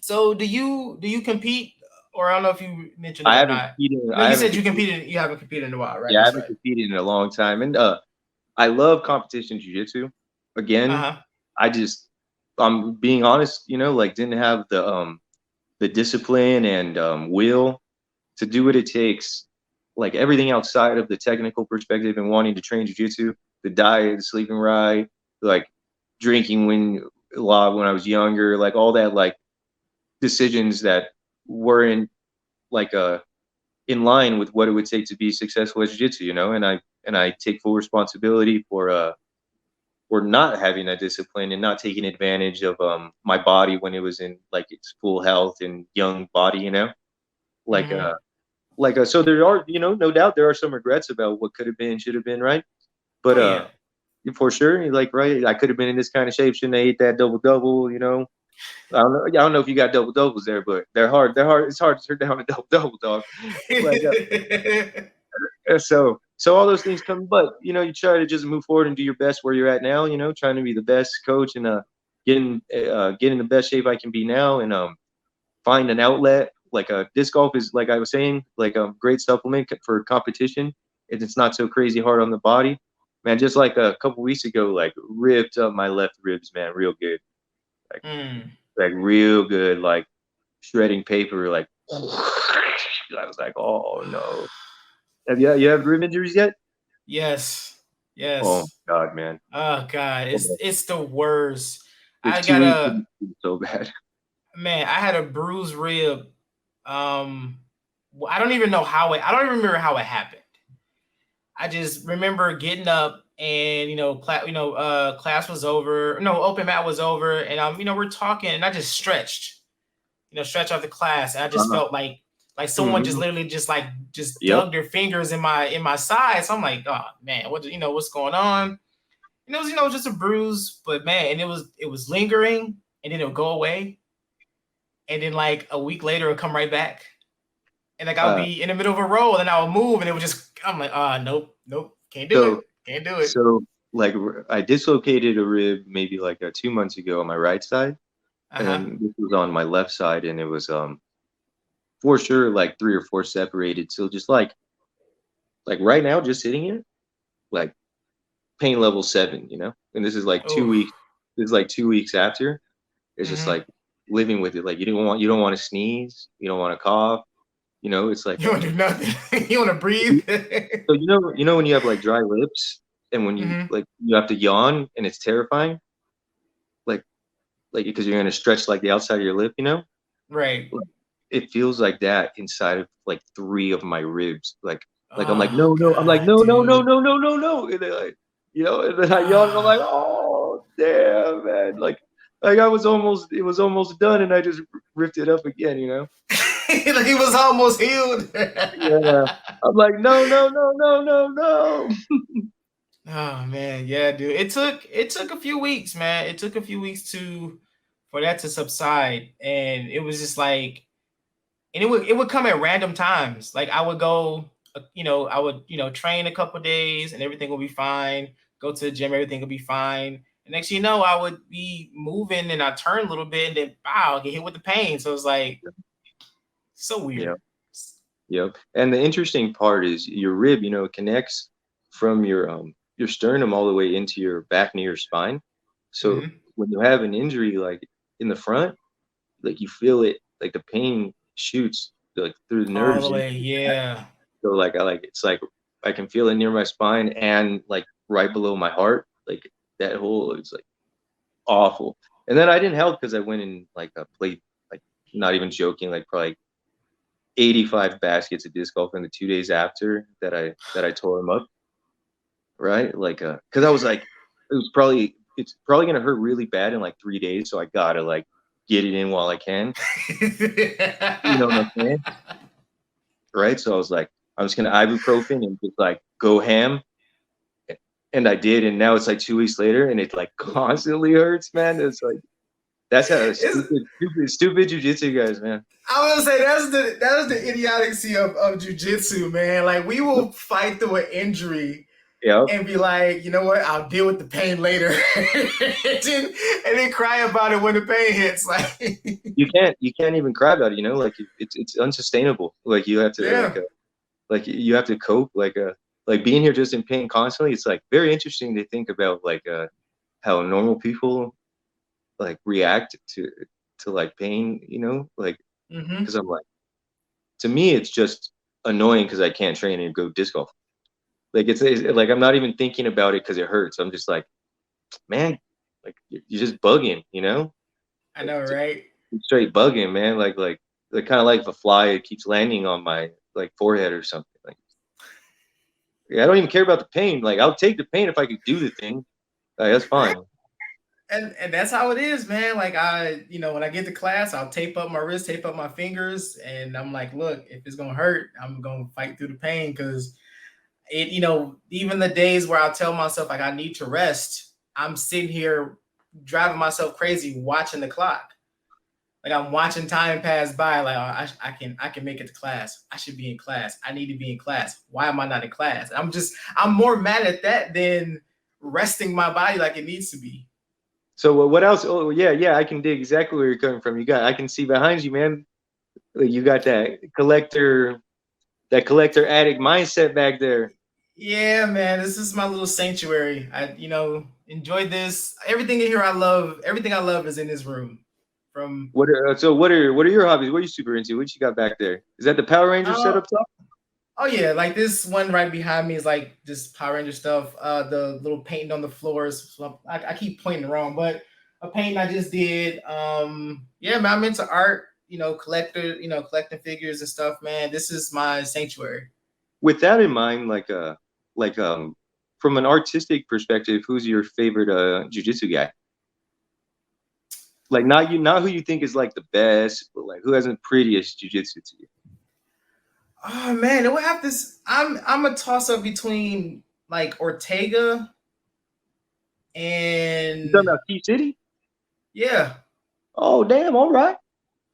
So do you compete, or I don't know if you mentioned that or not? No, you said you competed. You haven't competed in a while, right? Yeah, I haven't competed in a long time, and I love competition jiu-jitsu. Again, I'm being honest, like didn't have the discipline and will to do what it takes, like everything outside of the technical perspective and wanting to train jiu-jitsu, the diet, the sleeping right, like drinking when a lot when I was younger, like all that, like decisions that weren't like in line with what it would take to be successful at jiu-jitsu, and I take full responsibility for not having that discipline and not taking advantage of my body when it was in like its full health and young body, like Mm-hmm. so there are, no doubt there are some regrets about what could have been, should have been, right? But Oh yeah. for sure, like, right, I could have been in this kind of shape, shouldn't have ate that double, I don't know if you got double doubles there, but they're hard. They're hard. It's hard to turn down a double double, dog. Like, so all those things come, but you try to just move forward and do your best where you're at now. Trying to be the best coach and getting the best shape I can be now, and find an outlet. Like disc golf is, like I was saying, like a great supplement for competition. It's not so crazy hard on the body, man. Just like a couple weeks ago, like ripped up my left ribs, man, real good. Like, Mm. like real good, like shredding paper, like I was like, oh no. You have rib injuries yet? Yes. Oh Yes. God, man. Oh God, it's the worst. It's I two got weeks a so bad. man. I had a bruised rib. I don't even know how it. I don't even remember how it happened. I just remember getting up and class was over. No, open mat was over, and we're talking, and I just stretched. Stretch out the class, and I just Uh-huh. felt like someone just Mhm. literally just Yep. dug their fingers in my side. So I'm like, oh man, what's going on? And it was just a bruise, but man, and it was lingering, and then it'll go away, and then like a week later it'll come right back, and like I'll Uh, be in the middle of a roll, and I'll move, and it would just I'm like, nope, can't do it, so can't do it. so like I dislocated a rib maybe like 2 months ago on my right side, Uh and huh. then this was on my left side, and it was for sure like 3 or 4 separated. So just like right now, just sitting here, like pain level 7, and this is like two Oh. weeks. This is like 2 weeks after. It's just Mm-hmm. like living with it. Like you don't want to sneeze, you don't want to cough. It's like You don't do nothing. You want to breathe. so when you have like dry lips and when you Mm-hmm. like you have to yawn and it's terrifying, like because you're gonna stretch like the outside of your lip, Right. Like, it feels like that inside of like 3 of my ribs. Like I'm like, Oh no, no, I'm like, God, no, no, no, dude. no, no, no, no. And then and then I yawn and I'm like, oh damn, man. Like it was almost done and I just ripped it up again. Like he was almost healed. Yeah. I'm like, no, no, no, no, no, no. Oh man, yeah, dude. It took a few weeks, man. It took a few weeks for that to subside, and it was just like, and it would come at random times. Like I would go, I would train a couple days, and everything will be fine. Go to the gym, everything will be fine. And next thing you know, I would be moving, and I turn a little bit, and then wow, get hit with the pain. So it's like so Yeah. weird. Yep. And the interesting part is your rib, it connects from your sternum all the way into your back near your spine. So Mm-hmm. when you have an injury like in the front, like you feel it, like the pain shoots like through the All nerves the and way, yeah. so like it's like I can feel it near my spine and like right below my heart. Like that whole it's like awful. And then I didn't help because I went and like played like not even joking, like probably 85 baskets of disc golf in the 2 days after that I tore him up, right? Like, because I was like, it's probably gonna hurt really bad in like 3 days, so I gotta like get it in while I can. You know what I'm saying, right? So I was like, I'm just gonna ibuprofen and just like go ham, and I did, and now it's like 2 weeks later, and it like constantly hurts, man. It's like that's how It's, stupid jujitsu guys, man. I was gonna say that is the idiocy of jujitsu, man. Like we will fight through an injury Yeah, and be like, you know what, I'll deal with the pain later, and then cry about it when the pain hits. Like, you can't even cry about it, like it's unsustainable. Like you have to yeah, like you have to cope like being here just in pain constantly. It's like very interesting to think about like how normal people like react to like pain, like mm-hmm. because I'm like, to me it's just annoying because I can't train and go disc golf. Like it's like I'm not even thinking about it because it hurts. I'm just like, man, Like you're just bugging, you know? I know, right? Straight bugging, man. Like kind of like if a fly it keeps landing on my like forehead or something. Like, yeah, I don't even care about the pain. Like, I'll take the pain if I could do the thing. Like, that's fine. And that's how it is, man. Like when I get to class, I'll tape up my wrist, tape up my fingers, and I'm like, look, if it's gonna hurt, I'm gonna fight through the pain because even the days where I tell myself like I need to rest, I'm sitting here driving myself crazy watching the clock. Like I'm watching time pass by. Like I can make it to class. I should be in class. I need to be in class. Why am I not in class? I'm more mad at that than resting my body like it needs to be. So what else? Oh yeah, I can dig exactly where you're coming from. I can see behind you, man. Like, you got that collector addict mindset back there. Yeah, man, this is my little sanctuary. I enjoyed this. Everything in here I love. Everything I love is in this room. What are your hobbies? What are you super into? What you got back there? Is that the Power Ranger set up top? Oh yeah, like this one right behind me is like just Power Ranger stuff. The little painting on the floors. So I keep pointing wrong, but a painting I just did. Yeah, man, I'm into art. Collecting figures and stuff. Man, this is my sanctuary. With that in mind, from an artistic perspective, who's your favorite jiu-jitsu guy? Like not who you think is like the best, but like who has the prettiest jiu-jitsu to you? Oh man, it would have this. I'm a toss up between like Ortega and You talking about Key City? Yeah. Oh damn! All right.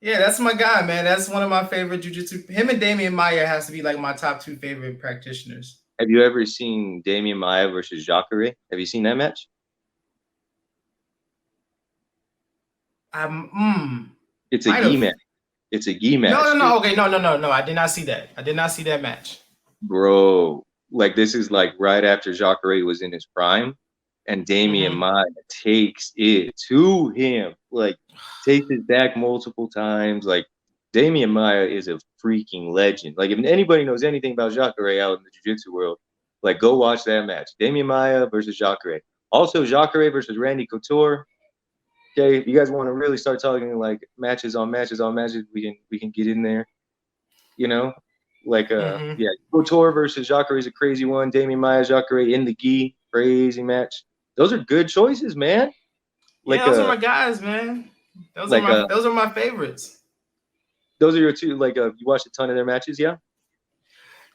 Yeah, that's my guy, man. That's one of my favorite jiu-jitsu. Him and Damian Maya has to be like my top two favorite practitioners. Have you ever seen Damian Maya versus Jacare? Have you seen that match? It's a gi match. It's a gi match. No. Okay, no. I did not see that. I did not see that match. Bro, like this is like right after Jacare was in his prime, and Damian Maya takes it to him. Like takes it back multiple times. Like Damian Maya is a freaking legend. Like if anybody knows anything about Jacare out in the jiu-jitsu world, like go watch that match. Damian Maya versus Jacare. Also Jacare versus Randy Couture. Okay, if you guys want to really start talking like matches on matches, we can get in there. You know, like yeah, Couture versus Jacare is a crazy one. Damian Maya, Jacare in the gi, crazy match. Those are good choices, man. Like, yeah, those are my guys, man. Those are my favorites. Those are your two. Like, you watched a ton of their matches, yeah.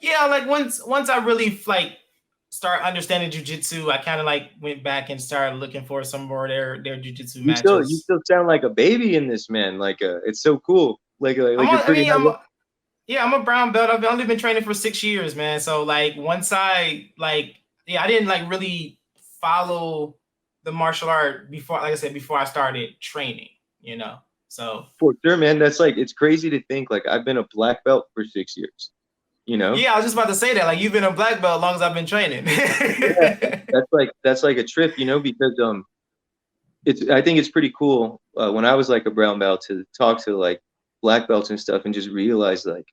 Yeah, like once I really like start understanding jiu-jitsu, I kind of like went back and started looking for some more of their jiu-jitsu matches. You still sound like a baby in this, man. Like, it's so cool. Like you're pretty. I'm a brown belt. I've only been training for 6 years, man. So like once I I didn't like really follow the martial art before, like I said, before I started training, So for sure, man. That's like, it's crazy to think like I've been a black belt for 6 years. Yeah, I was just about to say that. Like you've been a black belt as long as I've been training. Yeah, that's like a trip, because I think it's pretty cool when I was like a brown belt to talk to like black belts and stuff and just realize like,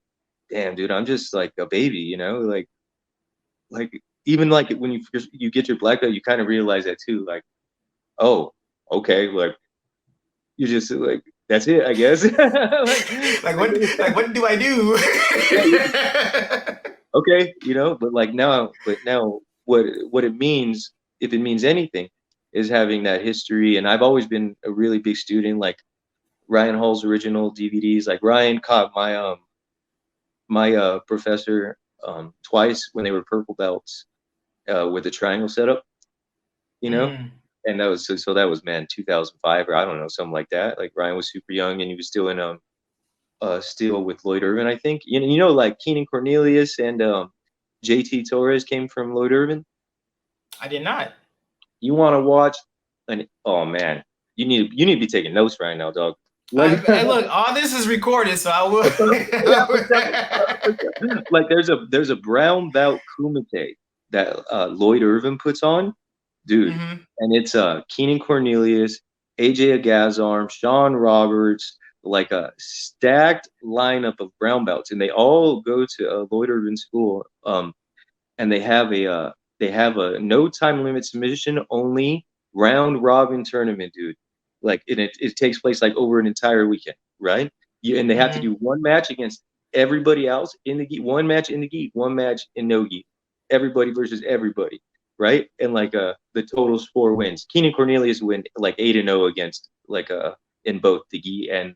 damn, dude, I'm just like a baby, like even like when you get your black belt, you kind of realize that too, like, oh, okay, like you just like, that's it, I guess. what do I do? Okay, but now what it means, if it means anything, is having that history. And I've always been a really big student, like Ryan Hall's original DVDs. Like Ryan caught my professor twice when they were purple belts with the triangle setup, and that was so that was, man, 2005 or I don't know, something like that. Like Ryan was super young and he was still in still with Lloyd Irvin, I think. Like Keenan Cornelius and JT Torres came from Lloyd Irvin. I did not. You want to watch oh man, you need to be taking notes right now, dog. Hey, look, all this is recorded, so I will. Like there's a brown belt kumite that Lloyd Irvin puts on, dude, and it's Keenan Cornelius, AJ Agazarm, Sean Roberts, like a stacked lineup of brown belts, and they all go to Lloyd Irvin school, and they have a no time limit submission only round robin tournament, dude. Like it takes place like over an entire weekend, right? And they have to do one match against everybody else in the gi, one match in the gi, one match in no gi, everybody versus everybody, right? And like the total's 4 wins. Keenan Cornelius win like 8-0 against like in both the gi and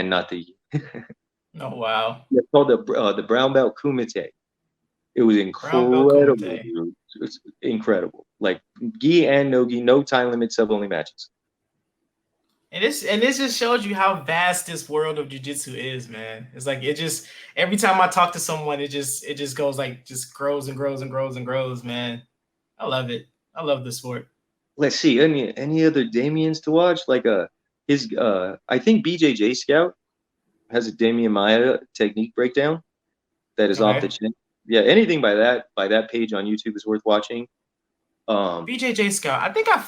not the gi. Oh wow! It's called the brown belt kumite. It was Brown belt incredible, Kumite. dude. It's incredible. Like gi and no gi, no time limit, sub only matches. And this just shows you how vast this world of jiu-jitsu is, man. It's like it just every time I talk to someone, it just goes like just grows and grows and grows and grows, man. I love it. I love the sport. Let's see any other Damians to watch. Like his I think BJJ Scout has a Damian Maya technique breakdown that is off the chin. Yeah, anything by that page on YouTube is worth watching. BJJ Scout. I think I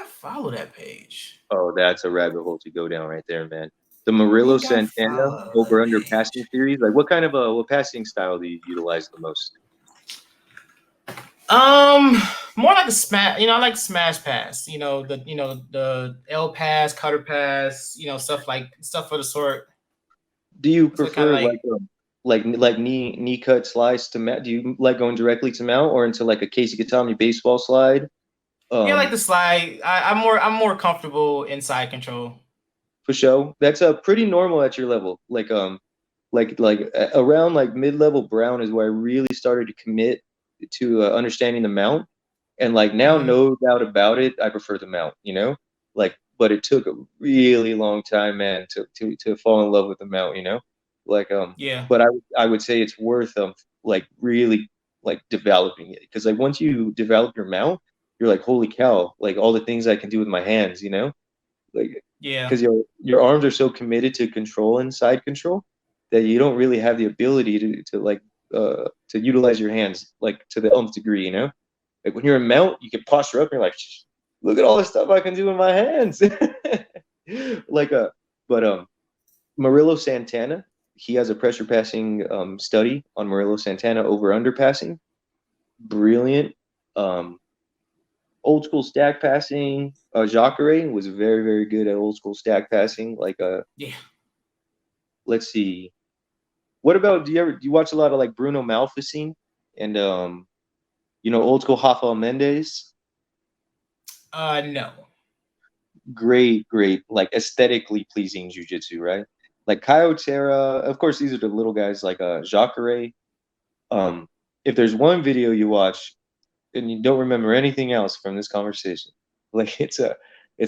follow that page. Oh, that's a rabbit hole to go down right there, man. The Murillo Santana over under passing series. Like, what kind of what passing style do you utilize the most? More like a smash. I like smash pass. The L pass, cutter pass. Stuff for the sort. Do you prefer like knee cut slice to mount? Do you like going directly to mount or into like a Casey Gatami baseball slide? Yeah, like the slide. I'm more comfortable inside control. For sure, that's pretty normal at your level. Like around like mid-level brown is where I really started to commit to understanding the mount, and like now, no doubt about it, I prefer the mount. But it took a really long time, man, to fall in love with the mount. Yeah. But I would say it's worth like really like developing it, because like once you develop your mount, you're like, holy cow, like all the things I can do with my hands, like, yeah, because your arms are so committed to control and side control that you don't really have the ability to utilize your hands like to the nth degree, like when you're in mount, you can posture up and you're like, look at all the stuff I can do with my hands. But Murillo Santana, he has a pressure passing study on Murillo Santana over under passing. Brilliant. Old school stack passing. Jacare was very, very good at old school stack passing. yeah. Let's see. What about do you watch a lot of like Bruno Malfacine and old school Rafael Mendes? No. Great, like aesthetically pleasing jiu-jitsu, right? Like Caio Terra, of course, these are the little guys like Jacare. If there's one video you watch and you don't remember anything else from this conversation, like it's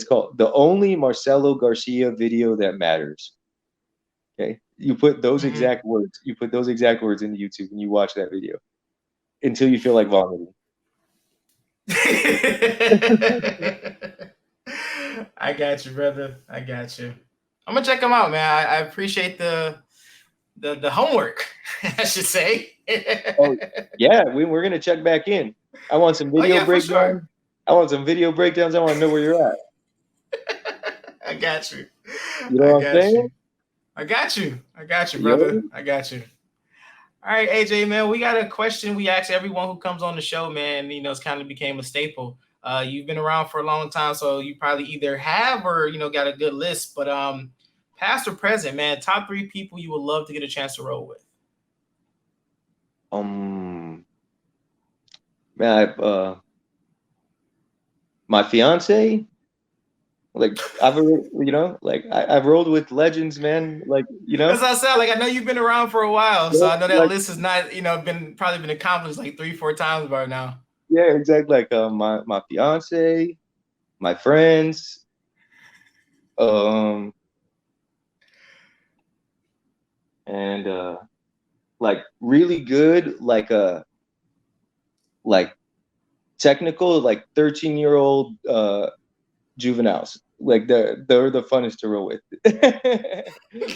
called The Only Marcelo Garcia Video That Matters. Okay, you put those exact words. You put those exact words into YouTube and you watch that video until you feel like vomiting. I got you, brother. I got you. I'm gonna check them out, man. I appreciate the homework, I should say. Oh, yeah, we're gonna check back in. I want some video breakdowns. Sure. I want some video breakdowns. I want to know where you're at. I got you. You know what I'm saying? I got you, brother. Yeah. I got you. All right, AJ, man, we got a question we ask everyone who comes on the show, man. It's kind of became a staple. You've been around for a long time, so you probably either have or, got a good list. But past or present, man, top 3 people you would love to get a chance to roll with. Man, my fiance, like I've rolled with legends, man. Like, That's what I said. Like, I know you've been around for a while, so I know that list has not, been accomplished like 3-4 times by now. Yeah, exactly. Like my fiance, my friends, and like really good, like technical, like 13-year-old juveniles. Like they're the funnest to roll with.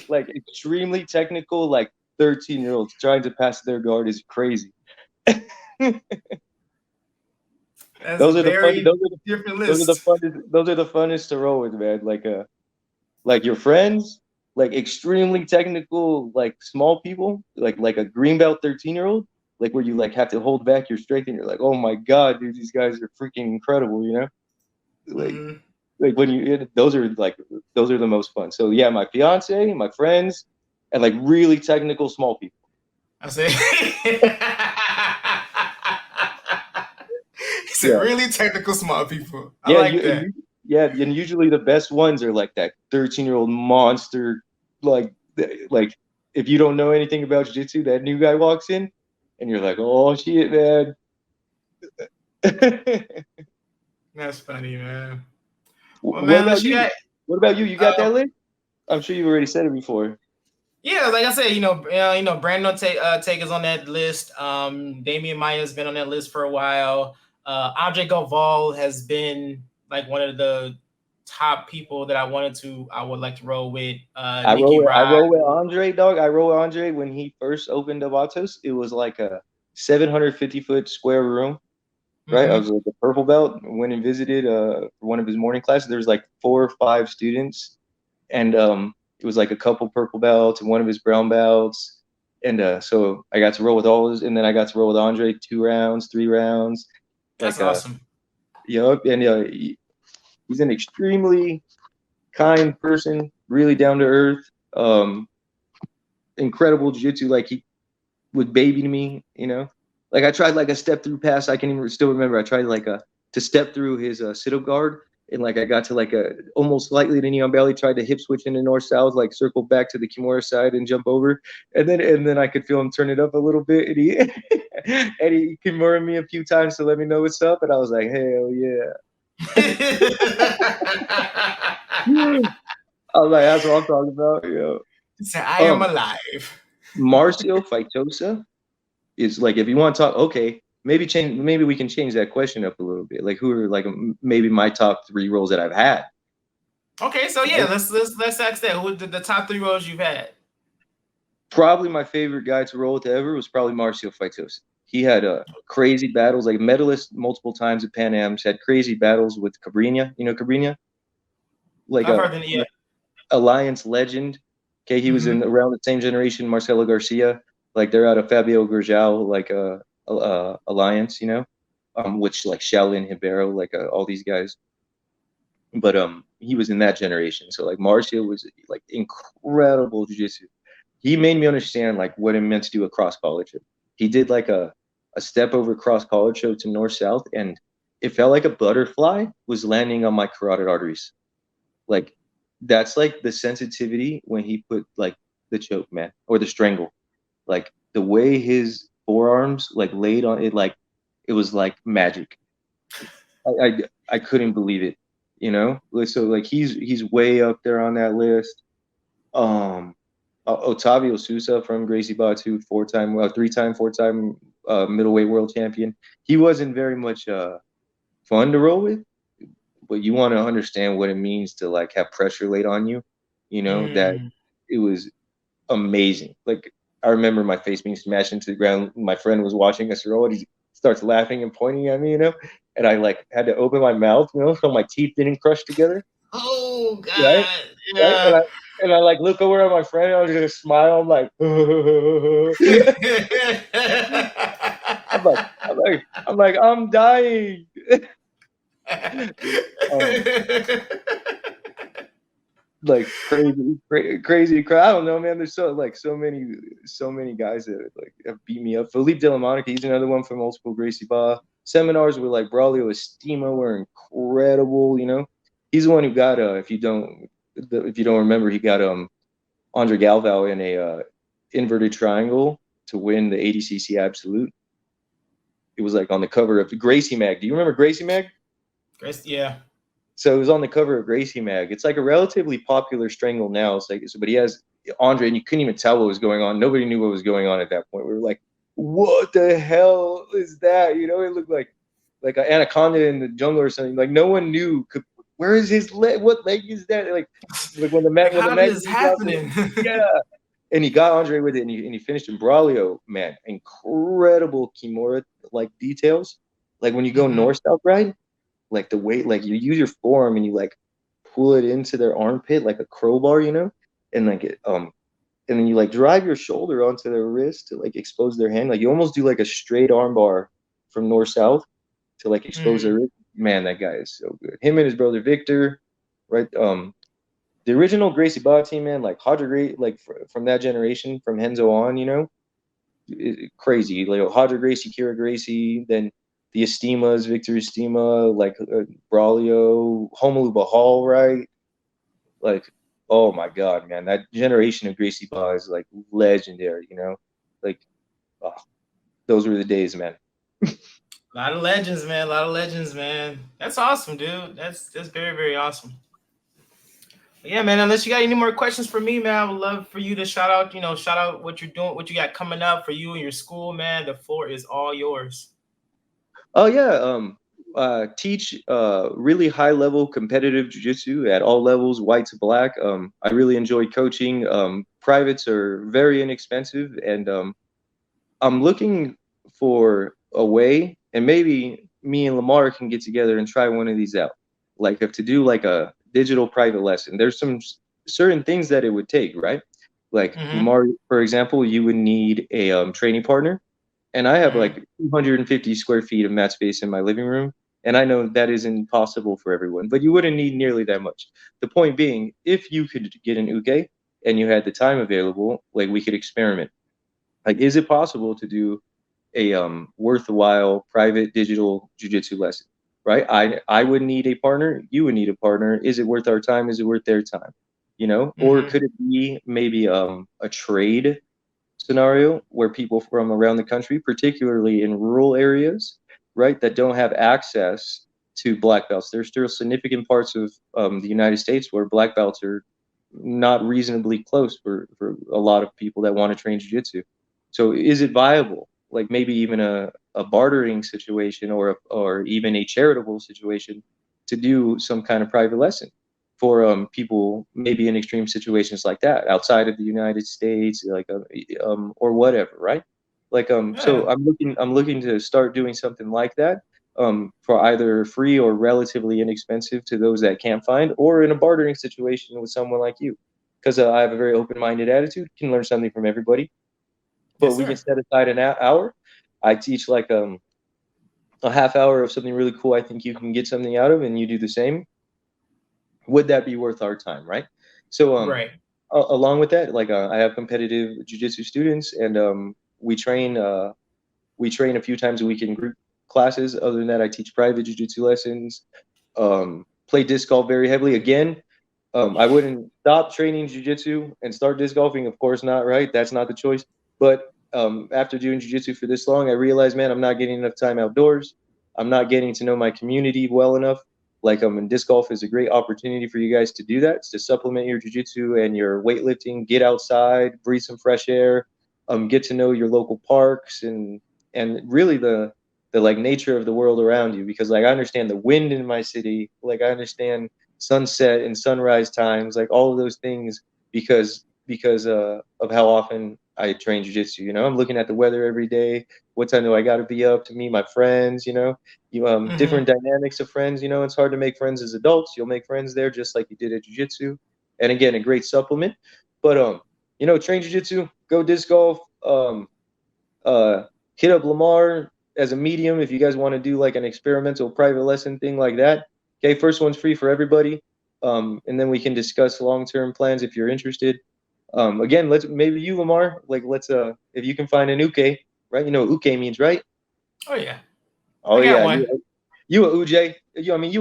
Like extremely technical, like 13-year-olds trying to pass their guard is crazy. Those are the funnest to roll with, man. Like your friends, like extremely technical, like small people, like a green belt 13-year-old, like where you like have to hold back your strength and you're like, oh my god, dude, these guys are freaking incredible, Like, like when you, those are the most fun. So yeah, my fiance, my friends, and like really technical small people. I say, he said, Yeah, really technical smart people. I yeah, like that. yeah, and usually the best ones are like that 13-year-old monster, like like if you don't know anything about jiu-jitsu, that new guy walks in, and you're like, oh shit, man. That's funny, man. Well, What man, about let's you? get. What about you? You got Uh, that list? I'm sure you've already said it before. yeah, like I said, Brandon Take is on that list. Damian Maya has been on that list for a while. Andre Galval has been like one of the top people that I would like to roll with. Nikki I Rod. roll with Andre, dog. I roll with Andre when he first opened Avatos. It was like a 750-foot square room, right? I was like a purple belt. Went and visited for one of his morning classes. There was like 4 or 5 students, and it was like a couple purple belts and one of his brown belts. And so I got to roll with all those, and then I got to roll with Andre 2 rounds, 3 rounds. That's Like awesome. yep, and he's an extremely kind person, really down to earth. Incredible jiu-jitsu. Like he would baby me, you know. Like I tried like a step through pass. I can even still remember. I tried like to step through his sit-up guard, and like I got to like a almost slightly to knee on belly. Tried to hip switch into north south, like circle back to the Kimura side and jump over, and then I could feel him turn it up a little bit, and he and he Kimura me a few times to let me know what's up, and I was like, hell yeah. I was like, that's what I'm talking about, yo. Say, I am alive. Marcio Faitosa is like, if you want to talk, okay, maybe we can change that question up a little bit. Like, who are like maybe my top 3 roles that I've had? Okay, so yeah, let's ask that. Who the top 3 roles you've had? Probably my favorite guy to roll with ever was probably Marcio Faitosa. He had crazy battles, like medalist multiple times at Pan Am's, had crazy battles with Cabrinha. You know Cabrinha? Like I've heard that. Yeah. Alliance legend. Okay, he was in around the same generation, Marcelo Garcia. Like they're out of Fabio Gurgel, like Alliance, you know, which like Shaolin Hibero, like all these guys. But he was in that generation. So like Marcio was like incredible jiu-jitsu. He made me understand like what it meant to do a cross collar choke. He did like a step over cross collar choke to north south, and it felt like a butterfly was landing on my carotid arteries. Like that's like the sensitivity when he put like the choke, man, or the strangle. Like the way his forearms like laid on it, like it was like magic. I couldn't believe it, you know. So like he's way up there on that list. Otavio Sousa from Gracie Batu, 4-time, 3-time, 4-time middleweight world champion. He wasn't very much fun to roll with, but you want to understand what it means to like have pressure laid on you, you know, that it was amazing. Like I remember my face being smashed into the ground. My friend was watching us roll, and he starts laughing and pointing at me, you know, and I like had to open my mouth, you know, so my teeth didn't crush together. Oh God. Right? Yeah. Right? And I like look over at my friend, and I was just smile. I'm like, I'm like, I'm dying. Like crazy. I don't know, man. There's so many guys that like have beat me up. Philippe Delamonica, he's another one from old school Gracie Bar. Seminars with like Braulio Estima were incredible. You know, he's the one who got if you don't remember, he got Andre Galvao in a inverted triangle to win the ADCC Absolute. It was like on the cover of the Gracie Mag. Do you remember Gracie Mag? Yeah. So it was on the cover of Gracie Mag. It's like a relatively popular strangle now. It's like, but he has Andre, and you couldn't even tell what was going on. Nobody knew what was going on at that point. We were like, what the hell is that? You know, it looked like an anaconda in the jungle or something. Like no one knew. Where is his leg? What leg is that? Like when the mag, like, how is happening? Yeah. And he got Andre with it, and he finished in Braulio. Man, incredible Kimura like details. Like when you go north south right, like the way like you use your forearm and you like pull it into their armpit like a crowbar, you know, and like and then you like drive your shoulder onto their wrist to like expose their hand. Like you almost do like a straight arm bar from north south to like expose their wrist. man, that guy is so good. Him and his brother Victor, right? The original Gracie Ba team, man, like Hodger Gracie, like from that generation, from Henzo on, crazy. Like Hodger Gracie, Kira Gracie, then the Estemas, Victor Estema, like Braulio, Homaluba Hall, right? Like, oh my God, man, that generation of Gracie Ba is like legendary, Like, oh, those were the days, man. A lot of legends, man. A lot of legends, man. That's awesome, dude. That's very, very awesome. But yeah, man. Unless you got any more questions for me, man, I would love for you to shout out what you're doing, what you got coming up for you and your school, man. The floor is all yours. Oh yeah, teach really high level competitive jiu-jitsu at all levels, white to black. I really enjoy coaching. Privates are very inexpensive, and I'm looking for a way, and maybe me and Lamar can get together and try one of these out. Like if to do like a digital private lesson, there's some certain things that it would take, right? Like Lamar, for example, you would need a training partner, and I have like 250 square feet of mat space in my living room, and I know that isn't possible for everyone, but you wouldn't need nearly that much. The point being, if you could get an uke and you had the time available, like we could experiment. Like, is it possible to do a worthwhile private digital jujitsu lesson? Right? I would need a partner. You would need a partner. Is it worth our time? Is it worth their time? Or could it be maybe a trade scenario where people from around the country, particularly in rural areas, right, that don't have access to black belts. There's still significant parts of the United States where black belts are not reasonably close for a lot of people that want to train jiu-jitsu. So is it viable? Like maybe even a bartering situation or even a charitable situation to do some kind of private lesson for people maybe in extreme situations like that outside of the United States, like or whatever, right? Like so I'm looking to start doing something like that for either free or relatively inexpensive to those that can't find, or in a bartering situation with someone like you, because I have a very open-minded attitude, can learn something from everybody. But we can set aside an hour. I teach like a half hour of something really cool I think you can get something out of, and you do the same. Would that be worth our time, right? So along with that, like I have competitive jiu-jitsu students, and we train a few times a week in group classes. Other than that, I teach private jiu-jitsu lessons. Play disc golf very heavily. Again, I wouldn't stop training jiu-jitsu and start disc golfing. Of course not, right? That's not the choice. But after doing jiu-jitsu for this long, I realized, man, I'm not getting enough time outdoors. I'm not getting to know my community well enough. Like and disc golf is a great opportunity for you guys to do that, to supplement your jiu-jitsu and your weightlifting. Get outside, breathe some fresh air, get to know your local parks and really the like nature of the world around you. Because like I understand the wind in my city, like I understand sunset and sunrise times, like all of those things because of how often I train jiu-jitsu. I'm looking at the weather every day. What time do I got to be up to meet my friends? Different dynamics of friends. It's hard to make friends as adults. You'll make friends there just like you did at jiu-jitsu. And again, a great supplement. But train jiu-jitsu, go disc golf, hit up Lamar as a medium if you guys want to do like an experimental private lesson thing like that. Okay, first one's free for everybody. And then we can discuss long-term plans if you're interested. Again, maybe you, Lamar, let's if you can find an uke, right? You know what uke means, right? Oh yeah. Oh yeah, one. You a UJ. You a OG.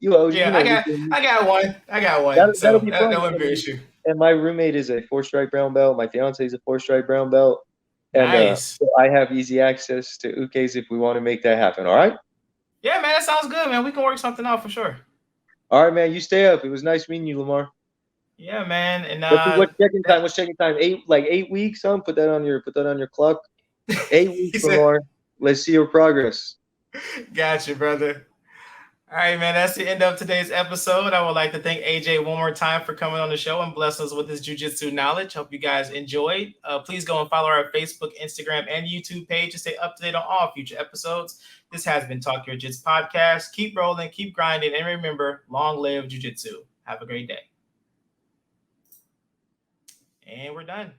You a OG. Yeah, I got one. I got one. That'll be fun. That wouldn't be an issue. And my roommate is a 4-stripe brown belt. My fiance is a 4-stripe brown belt. And nice. So I have easy access to ukes if we want to make that happen. All right. Yeah, man, that sounds good, man. We can work something out for sure. All right, man. You stay up. It was nice meeting you, Lamar. Yeah, man. And what's checking time? What's checking time? 8 weeks, huh? Put that on your clock. 8 weeks, Lamar. Let's see your progress. Gotcha, brother. All right, man. That's the end of today's episode. I would like to thank AJ one more time for coming on the show and blessing us with his jiu-jitsu knowledge. Hope you guys enjoyed. Please go and follow our Facebook, Instagram, and YouTube page to stay up to date on all future episodes. This has been Talk Your Jits Podcast. Keep rolling, keep grinding, and remember, long live jiu-jitsu. Have a great day. And we're done.